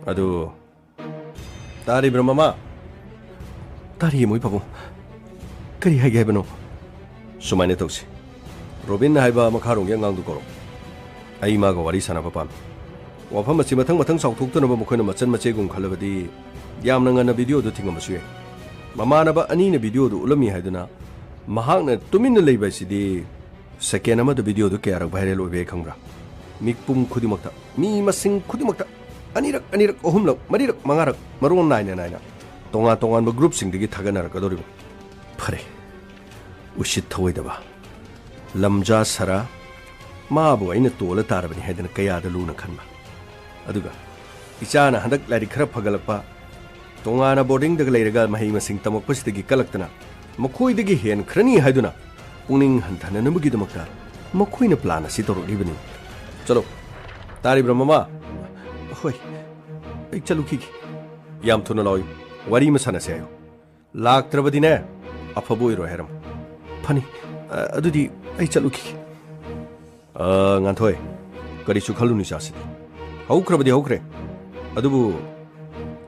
Ado Tari Brahma Tari Muipabu Kari Hagabano Sumanetoxi Robin Haiba Macaron Yang Angdukoro Aimago Warisana Papan Wapamachimatang Matang South Hookton of Mokona Machan Machegum Kalavadi Yamnanga video to Tingamasue Mamanaba Anina video to Ulami Haduna Mahana Tumin the labor CD Sakanama the video to care of Viral Vekangra Mikpum Kudimakta Mi Masing Kudimakta Anirak Ohumlo Marirak Mangarak Maroon 9 Tonga group sing the Tagana Kadori Pare Ushitawidaba Lamja Sara Mabu in a tola tarabin head and Kaya the Luna Kanma Aduga Ichana Handak Ladikra Pagalapa Tongana boarding the Lega Mahima Sing Tamopus the Gikalaktana Mokui the Gihi and Krani Haduna Uning Hantana Namugidamaka Mokuina Plana Sitoro evening Chalo Tari Brahma Hoi Chaluki Yam Tunaloy Wari Masana sayo Lak Travadine Apabuiro Heram Pani Adudi Chaluki Nantoi Karisu Kaluni Sasi Hokrabadi Hokre Adubu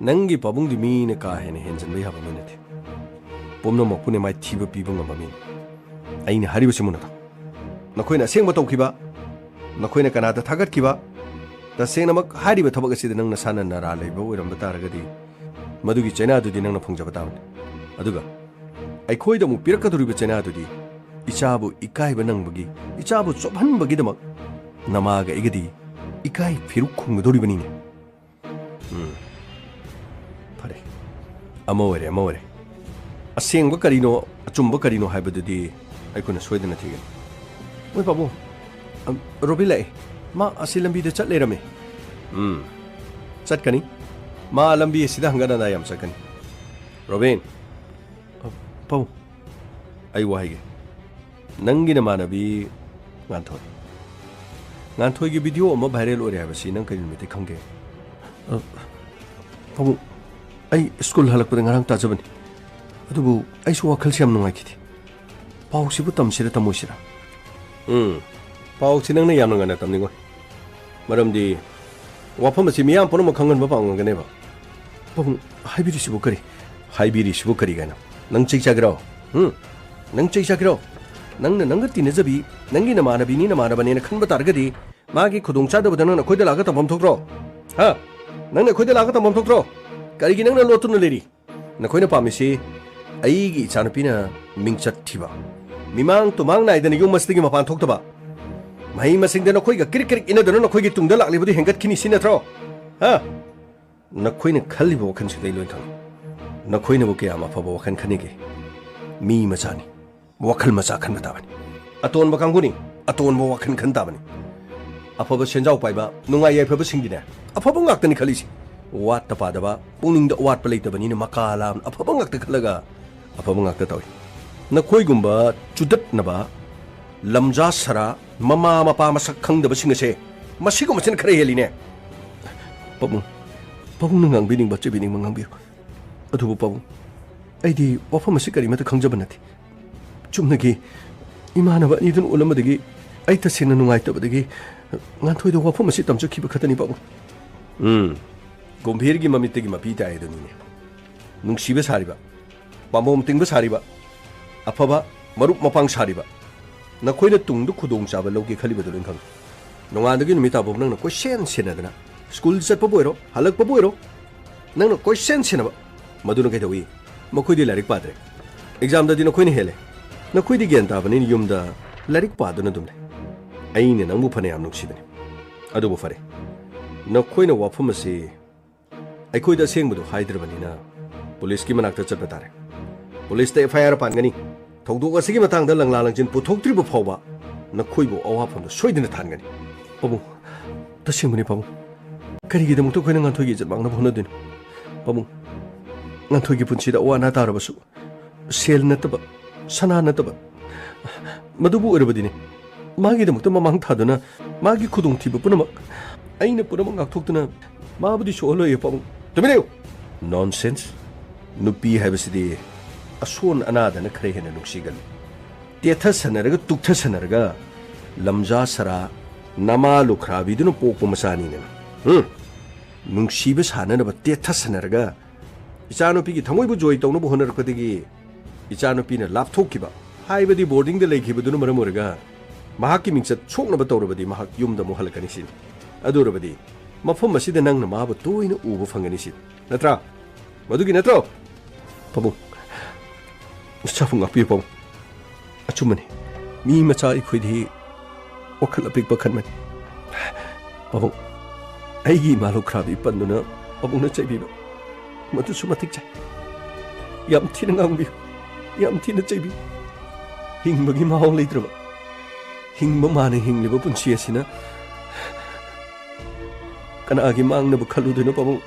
Nangi Pabung di mean a car and hands and we have a minute. Pomno Mopune might tiva people of a min. Ain Haribusimunata Nakoina Singatokiba Nakoina Kanata Tagat The Senamak Hariba Tabakasi the Nanga San and Nara Lebo with Ambataragadi Madugi Chena to the Nanga Punjabatown Aduga I coid them Pirka to Ribachena to the Ichabu Ikai Banangbugi Ichabu Sopan Bagidamak Namaga Igadi Ikai Pirukum Doribanini Pare Amore A sing Bacarino, a Chumbacarino Hybrid I couldn't sweat in a ticket. Wait, Babu Robile Ma Asilambi the chat later me. Satkani Ma Lambi Sidangana I am second. Robin Pau I wahige Nangina Manabi Nantoi Nantoi video mob Harel or have seen Uncle with the Kange. Pau I school halaping around Tazaban. Adubu I saw a calcium no like it. Pau Sibutam Siratamushira. Pau Sinanga Yamanga Tamigo. Madam D. Wapamasimian Ponomo Kangan Bapang Ganeva. Pau Hybrid Shibukari. Hybrid Shibukari Gana. Nang Chichagro. Nang Chichagro. Nang the Nangatin is a bee. Nangina Manabini Manaban Kanbatargadi. Magi Kudunchada with another Kodalagata Momtokro. Ha! Nanga Kodalagata Momtokro. Kariginanga Lotun lady. Nakoina Pamisi. Aigi Chanapina Mingchat Tiva. Mimang to Mangna, then you must think upon talked about. Mahima sing the Nokoiga cricket in the Nokogi Tung the Lakli and get Kini Sinatro. Ah, Naquina Calibo can say Luton. Naquina Bukayama for Wakan Kanigi. Me Masani. Wakal Masakan Matavan. Aton Bakanguni, Aton Wakan Kantabani. A Papa Shenjao Paiba, Nunga Papa Singina. A Papa Nakani Kalisi. What the Padaba, owning the what plate of Banina Makala, a Papa the Kalaga. Apabungak the toy. Nakoigumba, Judat Naba, Lamja Sara, Mama Mapamasak Kang the Basingase, Masikum in Kareline. Pabung, Pabungang bidding but bidding Mangambi. Atubu Pabung. Adi, Wapamasicari met a Kanjabanati. Chumnagi, Imanaba, Nidun Ulamadigi, Aitasin and White of the gay, Nantoi the Wapamasitam to keep a catani Pabung. Gompirgi Mamitigi Mapita Edonine. Nungsibas Hariba. Bambom Tingbas Hariba Apaba, Marup Mapang Shariba. Nakoina Tung the Kudong Saba Loki Kaliba the Lincoln. No one again meet up of Nana question Senadana. School set Pabuero, Halak Pabuero. Nano question Senaba. Maduna get away. Mokudi Larik Padre. Exam the Dinoquini Hele. Naquidi Gentavan in Yumda Larik Paduna Dumne. Ain and Amupaneam Nuxiban. Adobufare. Naquina Wapumasi. I could have seen with Hyderbanina. Police came and acted Chapatare. Police stay fire upon Gani. Togo was singing a tongue the Langlangin put talk trip of Hova. Nakuibo all up on the Sweden in the Tangani. Pabu, the Simony Pabu. Can you get them to Queen and Togi at Magnaponadin? Pabu Nantogi Punchida or Natarabasu. Sail Nataba, Sana Nataba. Madubu Erbadini. Magi the Mutama Mantadana, Magi Kudung Tibupunama. I ain't a Punamanga Tokana. Mabudi Sholo Pabu. Domino! Nonsense. Nupi have a city. A sworn another and a crahen and Nuxigan. ꯇꯦꯊ ꯁꯅꯔꯒ ꯇꯨꯛꯊ ꯁꯅꯔꯒ ꯂꯝꯖꯥ ꯁꯔꯥ ꯅꯃꯥ ꯂꯨꯈ꯭ꯔꯥꯕꯤꯗꯨꯅ ꯄꯣꯛꯄ ꯃꯆꯥꯅꯤꯅꯦ ꯅꯨꯡꯁꯤꯕ ꯁꯥꯟꯅꯅꯕ ꯇꯦꯊ ꯁꯅꯔꯒ ꯏꯆꯥꯅꯨꯄꯤꯒꯤ ꯊꯃꯣꯏꯕꯨ ꯖꯣꯏ ꯇꯧꯅꯕ ꯍꯣꯠꯅꯔꯛꯄꯗꯒꯤ ꯏꯆꯥꯅꯨꯄꯤꯅ ꯂꯥꯞꯊꯣꯛꯈꯤꯕ ꯍꯥꯏꯕꯗꯤ ꯕꯣꯔꯗꯤꯡꯗ ꯂꯩꯈꯤꯕꯗꯨꯅ ꯃꯔꯝ ꯑꯣꯏꯔꯒ ꯃꯍꯥꯛꯀꯤ ꯃꯤꯡꯆꯠ ꯁꯣꯛꯅꯕ ꯇꯧꯔꯕꯗꯤ ꯃꯍꯥꯛ ꯌꯨꯝꯗ ꯑꯃꯨꯛ ꯍꯜꯂꯛꯀꯅꯤ ꯁꯤꯅꯤ ꯑꯗꯨꯔꯕꯗꯤ ꯃꯐꯝ ꯑꯁꯤꯗ ꯅꯪꯅ ꯃꯥꯕꯨ ꯇꯣꯏꯅ ꯎꯕ ꯐꯪꯒꯅꯤ ꯁꯤꯅꯤ ꯅꯠꯇ꯭ꯔꯥ ꯃꯗꯨꯒꯤ ꯅꯠꯇ꯭ꯔꯣ ꯄꯥꯕꯨꯡ ꯏꯆꯥꯕꯨ ꯉꯥꯛꯄꯤꯌꯨ ꯄꯥꯕꯨꯡ ꯑꯆꯨꯝꯕꯅꯤ ꯃꯤ ꯃꯆꯥ ꯑꯩꯈꯣꯏꯗꯤ ꯋꯥꯈꯜ ꯑꯄꯤꯛꯄ ꯈꯟꯕꯅꯤ ꯄꯥꯕꯨꯡ ꯑꯩꯒꯤ ꯏꯃꯥ ꯂꯨꯈ꯭ꯔꯥꯕꯤ ꯄꯟꯗꯨꯅ ꯄꯥꯕꯨꯡꯅ ꯆꯩꯕꯤꯕ ꯃꯗꯨꯁꯨ ꯃꯇꯤꯛ ꯆꯥꯏ ꯌꯥꯝ ꯊꯤꯅ ꯉꯥꯡꯕꯤꯌꯨ ꯌꯥꯝ ꯊꯤꯅ ꯆꯩꯕꯤꯌꯨ ꯍꯤꯡꯕꯒꯤ ꯃꯍꯥꯎ ꯂꯩꯇ꯭ꯔꯕ ꯍꯤꯡꯕ ꯃꯥꯅ ꯍꯤꯡꯂꯤꯕ ꯄꯨꯟꯁꯤ ꯑꯁꯤꯅ ꯀꯅꯥꯒꯤ ꯃꯥꯡꯅꯕ ꯈꯜꯂꯨꯗꯣꯏꯅꯣ ꯄꯥꯕꯨꯡ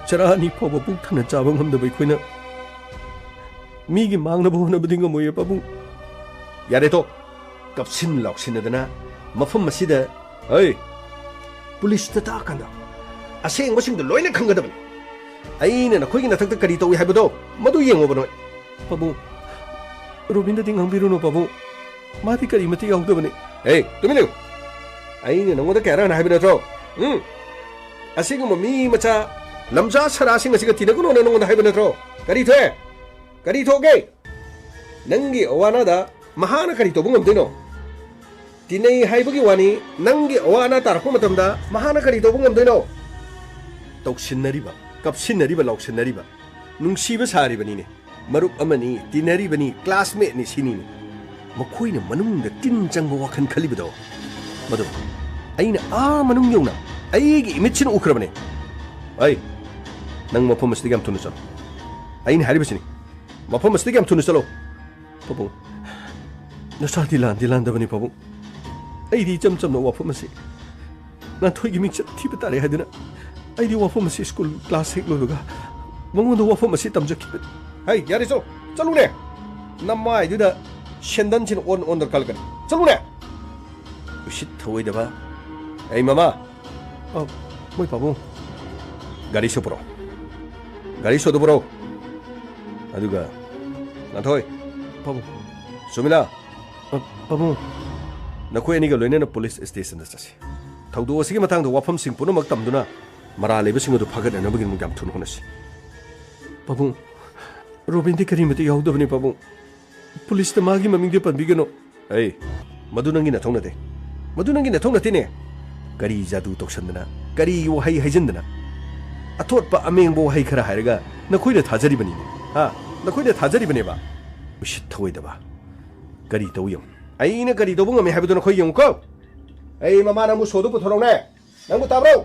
ꯆꯔꯥ ꯑꯅꯤ ꯐꯥꯎꯕ ꯄꯨꯛ ꯊꯟꯅ ꯆꯥꯕ ꯉꯝꯗꯕ ꯑꯩꯈꯣꯏꯅ ꯃꯤꯒꯤ ꯃꯥꯡꯅꯕ ꯍꯣꯠꯅꯕꯗꯤ ꯉꯝꯃꯣꯏꯌꯦ ꯄꯥꯕꯨꯡ ꯌꯥꯔꯦꯇꯣ ꯀꯞꯁꯤꯟ ꯂꯥꯎꯁꯤꯟꯅꯗꯅ ꯃꯐꯝ ꯑꯁꯤꯗ ꯑꯩ ꯄꯨꯂꯤꯁꯇ ꯇꯥꯛꯀꯥꯟꯗ ꯑꯁꯦꯡꯕꯁꯤꯡꯗꯣ ꯂꯣꯏꯅ ꯈꯪꯒꯗꯕꯅꯤ ꯑꯩꯅ ꯅꯈꯣꯏꯒꯤ ꯅꯊꯛꯇ ꯀꯔꯤ ꯇꯧꯏ ꯍꯥꯏꯕꯗꯣ ꯃꯗꯨ ꯌꯦꯡꯉꯣꯕ ꯅꯣꯏ ꯄꯥꯕꯨꯡ ꯔꯣꯕꯤꯟꯗꯗꯤ ꯉꯥꯡꯕꯤꯔꯨꯅꯨ ꯄꯥꯕꯨꯡ ꯃꯥꯗꯤ ꯀꯔꯤꯃꯇ ꯌꯥꯎꯗꯕꯅꯤ ꯇꯨꯃꯤꯟ ꯂꯩꯌꯨ ꯑꯩꯅ ꯅꯉꯣꯟꯗ ꯀꯌꯥꯔꯛ ꯍꯥꯏꯕ ꯅꯠꯇ꯭ꯔꯣ ꯑꯁꯤꯒꯨꯝꯕ ꯃꯤ ꯃꯆꯥ ꯂꯝꯖꯥ ꯁꯔꯥꯁꯤꯡ ꯑꯁꯤꯒ ꯇꯤꯟꯅꯒꯅꯣꯅ ꯅꯉꯣꯟꯗ ꯍꯥꯏꯕ ꯅꯠꯇ꯭ꯔꯣ ꯀꯔꯤ ꯊꯣꯛꯑꯦ ꯀꯔꯤ ꯊꯣꯛꯒꯦ ꯅꯪꯒꯤ ꯑꯋꯥ ꯑꯅꯥꯗ ꯃꯍꯥꯛꯅ ꯀꯔꯤ ꯇꯧꯕ ꯉꯝꯗꯣꯏꯅꯣ ꯇꯤꯟꯅꯩ ꯍꯥꯏꯕꯒꯤ ꯋꯥꯅꯤ ꯅꯪꯒꯤ ꯑꯋꯥ ꯑꯅꯥ ꯇꯥꯔꯛꯄ ꯃꯇꯝꯗ ꯃꯍꯥꯛꯅ ꯀꯔꯤ ꯇꯧꯕ ꯉꯝꯗꯣꯏꯅꯣ ꯇꯧꯁꯤꯟꯅꯔꯤꯕ ꯀꯞꯁꯤꯟꯅꯔꯤꯕ ꯂꯥꯎꯁꯤꯟꯅꯔꯤꯕ ꯅꯨꯡꯁꯤꯕ ꯁꯥꯔꯤꯕꯅꯤꯅꯦ ꯃꯔꯨꯞ ꯑꯃꯅꯤ ꯇꯤꯟꯅꯔꯤꯕꯅꯤ ꯀ꯭ꯂꯥꯁꯃꯦꯠꯅꯤ ꯁꯤꯅꯤꯅꯦ ꯃꯈꯣꯏꯅ ꯃꯅꯨꯡꯗ ꯇꯤꯟ ꯆꯪꯕ ꯋꯥꯈꯜ ꯈꯜꯂꯤꯕꯗꯣ ꯃꯗꯨ ꯑꯩꯅ ꯃꯅꯨꯡ ꯌꯧꯅ ꯑꯩꯒꯤ ꯏꯃꯤꯠꯁꯤꯅ ꯎꯈ꯭ꯔꯕꯅꯦ ꯅꯪ ꯃꯐꯝ ꯑꯁꯤꯗꯒꯤ ꯌꯥꯝ ꯊꯨꯅ ꯆꯠꯂꯣ ꯑꯩꯅ ꯍꯥꯏꯔꯤꯕꯁꯤꯅꯤ ꯃꯐꯝ ꯑꯁꯤꯗꯒꯤ ꯌꯥꯝ ꯊꯨꯅ ꯆꯠꯂꯣ ꯄꯥꯕꯨꯡ ꯅꯆꯥꯗꯤ ꯂꯥꯟꯗꯤ ꯂꯥꯟꯗꯕꯅꯤ ꯄꯥꯕꯨꯡ ꯑꯩꯗꯤ ꯏꯆꯝ ꯆꯝꯅ ꯋꯥꯐꯝ ꯑꯁꯤ ꯅꯥꯊꯣꯏꯒꯤ ꯃꯤꯡꯆꯠ ꯊꯤꯕ ꯇꯥꯔꯦ ꯍꯥꯏꯗꯨꯅ ꯑꯩꯗꯤ ꯋꯥꯐꯝ ꯑꯁꯤ ꯁ꯭ꯀꯨꯜ ꯀ꯭ꯂꯥꯁ ꯍꯦꯛ ꯂꯣꯏꯕꯒ ꯃꯉꯣꯟꯗ ꯋꯥꯐꯝ ꯑꯁꯤ ꯇꯝꯖꯈꯤꯕꯅꯤ ꯌꯥꯔꯦ ꯆꯠꯂꯨꯅꯦ ꯅꯃꯥꯏꯗꯨꯗ ꯁꯦꯟꯗꯟꯁꯤꯅ ꯑꯣꯟꯗ ꯀꯜꯂꯛꯀꯅꯤ ꯆꯠꯂꯨꯅꯦ ꯎꯁꯤꯠ ꯊꯑꯣꯏꯗꯕ ꯃꯃꯥ ꯃꯣꯏ ꯄꯥꯕꯨꯡ ꯒꯥꯔꯤꯁꯨ ꯄꯨꯔꯛꯑꯣ ꯒꯥꯔꯤꯁꯨ ꯄꯨꯔꯛꯑꯣ ꯑꯗꯨꯒ ꯅꯥꯊꯣꯏ ꯄꯥꯕꯨꯡ ꯁꯨꯃꯤꯂꯥ ꯄꯥꯕꯨꯡ ꯅꯈꯣꯏ ꯑꯅꯤꯒ ꯂꯣꯏꯅꯅ ꯄꯨꯂꯤꯁ ꯁ꯭ꯇꯦꯁꯟꯗ ꯆꯠꯁꯤ ꯊꯧꯗꯣꯛ ꯑꯁꯤꯒꯤ ꯃꯇꯥꯡꯗ ꯋꯥꯐꯝꯁꯤꯡ ꯄꯨꯝꯅꯃꯛ ꯇꯝꯗꯨꯅ ꯃꯔꯥꯜ ꯂꯩꯕꯁꯤꯡ ꯑꯗꯨ ꯐꯒꯠꯅꯅꯕꯒꯤꯗꯃꯛ ꯌꯥꯝ ꯊꯨꯅ ꯍꯣꯠꯅꯁꯤ ꯄꯥꯕꯨꯡ ꯔꯣꯕꯤꯟꯗꯤ ꯀꯔꯤꯃꯇ ꯌꯥꯎꯗꯕꯅꯤ ꯄꯥꯕꯨꯡ ꯄꯨꯂꯤꯁꯇ ꯃꯥꯒꯤ ꯃꯃꯤꯡꯗꯤ ꯄꯟꯕꯤꯒꯅꯨ ꯃꯗꯨ ꯅꯪꯒꯤ ꯅꯊꯧ ꯅꯠꯇꯦ ꯃꯗꯨ ꯅꯪꯒꯤ ꯅꯊꯧ ꯅꯠꯇꯦꯅꯦ ꯀꯔꯤ ꯖꯥꯗꯨ ꯇꯧꯁꯟꯗꯅ ꯀꯔꯤ ꯋꯥꯍꯩ ꯍꯩꯖꯤꯟꯗꯅ ꯑꯊꯣꯠꯄ ꯑꯃꯦꯡꯕ ꯋꯥꯍꯩ ꯈꯔ ꯍꯥꯏꯔꯒ ꯅꯈꯣꯏꯅ ꯊꯥꯖꯔꯤꯕꯅꯤꯅꯦ ꯅꯈꯣꯏꯅ ꯊꯥꯖꯔꯤꯕꯅꯦꯕ ꯎꯁꯤꯠ ꯊꯑꯣꯏꯗꯕ ꯀꯔꯤ ꯇꯧ ꯌꯦꯡꯉꯨ ꯑꯩꯅ ꯀꯔꯤ ꯇꯧꯕ ꯉꯝꯃꯦ ꯍꯥꯏꯕꯗꯨ ꯅꯈꯣꯏ ꯌꯦꯡꯉꯨꯀꯣ ꯃꯃꯥ ꯅꯪꯕꯨ ꯁꯣꯗꯨ ꯄꯨꯊꯣꯔꯛꯎꯅꯦ ꯅꯪꯕꯨ ꯇꯥꯕ꯭ꯔꯣ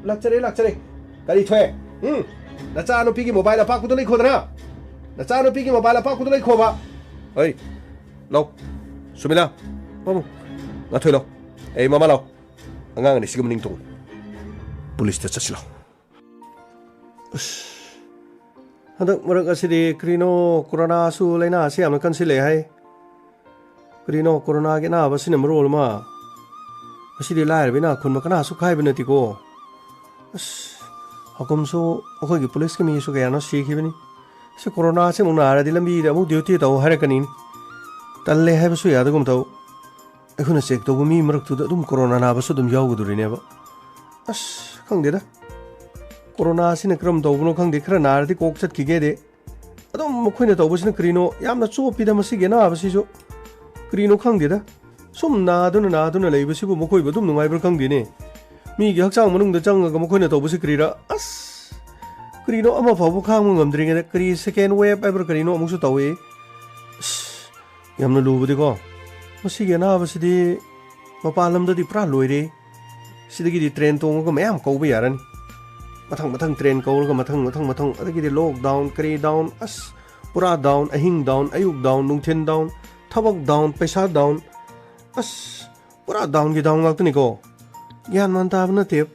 ꯂꯥꯛꯆꯔꯦ ꯀꯔꯤ ꯊꯣꯛꯑꯦ ꯅꯆꯥꯅꯨꯄꯤꯒꯤ ꯃꯣꯕꯥꯏꯜ ꯑꯄꯥꯛꯄꯗꯨ ꯂꯩꯈꯣꯗꯅ ꯅꯆꯥꯅꯨꯄꯤꯒꯤ ꯃꯣꯕꯥꯏꯜ ꯑꯄꯥꯛꯄꯗꯨ ꯂꯩꯈꯣꯕ ꯂꯥꯎ ꯁꯨꯃꯤꯂꯥ ꯄꯥꯕꯨꯡ ꯅꯥꯊꯣꯏ ꯂꯥꯎ ꯃꯃꯥ ꯂꯥꯎ ꯑꯉꯥꯡ ꯑꯅꯤ ꯁꯤꯒ ꯃꯅꯤꯡ ꯇꯣꯡꯉꯨ ꯄꯨꯂꯤꯁꯇ ꯆꯠꯁꯤ ꯂꯥꯎ ꯍꯟꯗꯛ ꯃꯔꯛ ꯑꯁꯤꯗꯤ ꯀꯔꯤꯅꯣ ꯀꯣꯔꯣꯅꯥꯁꯨ ꯂꯥꯏꯅꯥ ꯑꯁꯤ ꯌꯥꯝꯅ ꯀꯟꯁꯤꯜꯂꯦ ꯍꯥꯏ ꯀꯔꯤꯅꯣ ꯀꯣꯔꯣꯅꯥꯒꯤ ꯑꯅꯥꯕꯁꯤꯅ ꯃꯔꯣꯜ ꯑꯃ ꯃꯁꯤꯗꯤ ꯂꯥꯏꯔꯕ ꯏꯅꯥꯛ ꯈꯨꯟꯕ ꯀꯅꯥꯁꯨ ꯈꯥꯏꯕ ꯅꯠꯇꯦꯀꯣ ꯍꯀꯨꯝꯁꯨ ꯑꯩꯈꯣꯏꯒꯤ ꯄꯨꯂꯤꯁꯀꯤ ꯃꯤꯁꯨ ꯀꯌꯥꯅꯣ ꯁꯤꯈꯤꯕꯅꯤ ꯀꯣꯔꯣꯅꯥꯁꯤ ꯑꯃꯨꯛ ꯅꯥꯔꯗꯤ ꯂꯝꯕꯤꯗ ꯑꯃꯨꯛ ꯗ꯭ꯌꯨꯇꯤ ꯇꯧ ꯍꯥꯏꯔꯛꯀꯅꯤ ꯇꯜꯂꯦ ꯍꯥꯏꯕꯁꯨ ꯌꯥꯗꯒꯨꯝ ꯇꯧ ꯑꯩꯈꯣꯏꯅ ꯆꯦꯛ ꯇꯧꯕ ꯃꯤ ꯃꯔꯛꯇꯨꯗ ꯑꯗꯨꯝ ꯀꯣꯔꯣꯅꯥ ꯅꯥꯕꯁꯨ ꯑꯗꯨꯝ ꯌꯥꯎꯒꯗꯣꯔꯤꯅꯦꯕ ꯈꯪꯗꯦꯗ ꯀꯣꯔꯣꯅꯥꯁꯤꯅ ꯀꯔꯝ ꯇꯧꯕꯅꯣ ꯈꯪꯗꯦ ꯈꯔ ꯅꯥꯔꯗꯤ ꯀꯣꯛ ꯆꯠꯈꯤꯒꯦꯗꯤ ꯑꯗꯨꯝ ꯃꯈꯣꯏꯅ ꯇꯧꯕꯁꯤꯅ ꯀꯔꯤꯅꯣ ꯌꯥꯝꯅ ꯆꯣꯞꯄꯤꯗ ꯃꯁꯤꯒꯤ ꯑꯅꯥꯕꯁꯤꯁꯨ ꯀꯔꯤꯅꯣ ꯈꯪꯗꯦꯗ ꯁꯨꯝ ꯅꯥꯗꯨꯅ ꯂꯩꯕꯁꯤꯕꯨ ꯃꯈꯣꯏꯕꯨ ꯑꯗꯨꯝ ꯅꯨꯡꯉꯥꯏꯕ꯭ꯔꯥ ꯈꯪꯗꯦꯅꯦ ꯃꯤꯒꯤ ꯍꯛꯆꯥꯡ ꯃꯅꯨꯡꯗ ꯆꯪꯉꯒ ꯃꯈꯣꯏꯅ ꯇꯧꯕꯁꯤ ꯀꯔꯤꯔꯥ ꯀꯔꯤꯅꯣ ꯑꯃ ꯐꯥꯎꯕ ꯈꯥꯡꯕ ꯉꯝꯗ꯭ꯔꯤꯉꯩꯗ ꯀꯔꯤ ꯁꯦꯀꯦꯟ ꯋꯦꯕ ꯍꯥꯏꯕ꯭ꯔꯥ ꯀꯔꯤꯅꯣ ꯑꯃꯨꯛꯁꯨ ꯇꯧꯏ ꯌꯥꯝꯅ ꯂꯨꯕꯗꯤꯀꯣ ꯃꯁꯤꯒꯤ ꯑꯅꯥꯕꯁꯤꯗꯤ ꯃꯄꯥꯟ ꯂꯝꯗꯗꯤ ꯄꯨꯔꯥ ꯂꯣꯏꯔꯦ ꯁꯤꯗꯒꯤꯗꯤ ꯇ꯭ꯔꯦꯟ ꯇꯣꯡꯉꯒ ꯃꯌꯥꯝ ꯀꯧꯕ ꯌꯥꯔꯅꯤ ꯃꯊꯪ ꯇ꯭ꯔꯦꯟ ꯀꯧꯔꯒ ꯃꯊꯪ ꯑꯗꯒꯤꯗꯤ ꯂꯣꯛꯗꯥꯎꯟ ꯀꯔꯤ ꯗꯥꯎꯟ ꯄꯨꯔꯥ ꯗꯥꯎꯟ ꯑꯍꯤꯡ ꯗꯥꯎꯟ ꯑꯌꯨꯛ ꯗꯥꯎꯟ ꯅꯨꯡꯊꯤꯟ ꯗꯥꯎꯟ ꯊꯕꯛ ꯗꯥꯎꯟ ꯄꯩꯁꯥ ꯗꯥꯎꯟ ꯄꯨꯔꯥ ꯗꯥꯎꯟꯒꯤ ꯗꯥꯎꯟ ꯉꯥꯛꯇꯅꯤꯀꯣ ꯒ꯭ꯌꯥꯟ ꯃꯥꯟ ꯇꯥꯕ ꯅꯠꯇꯦ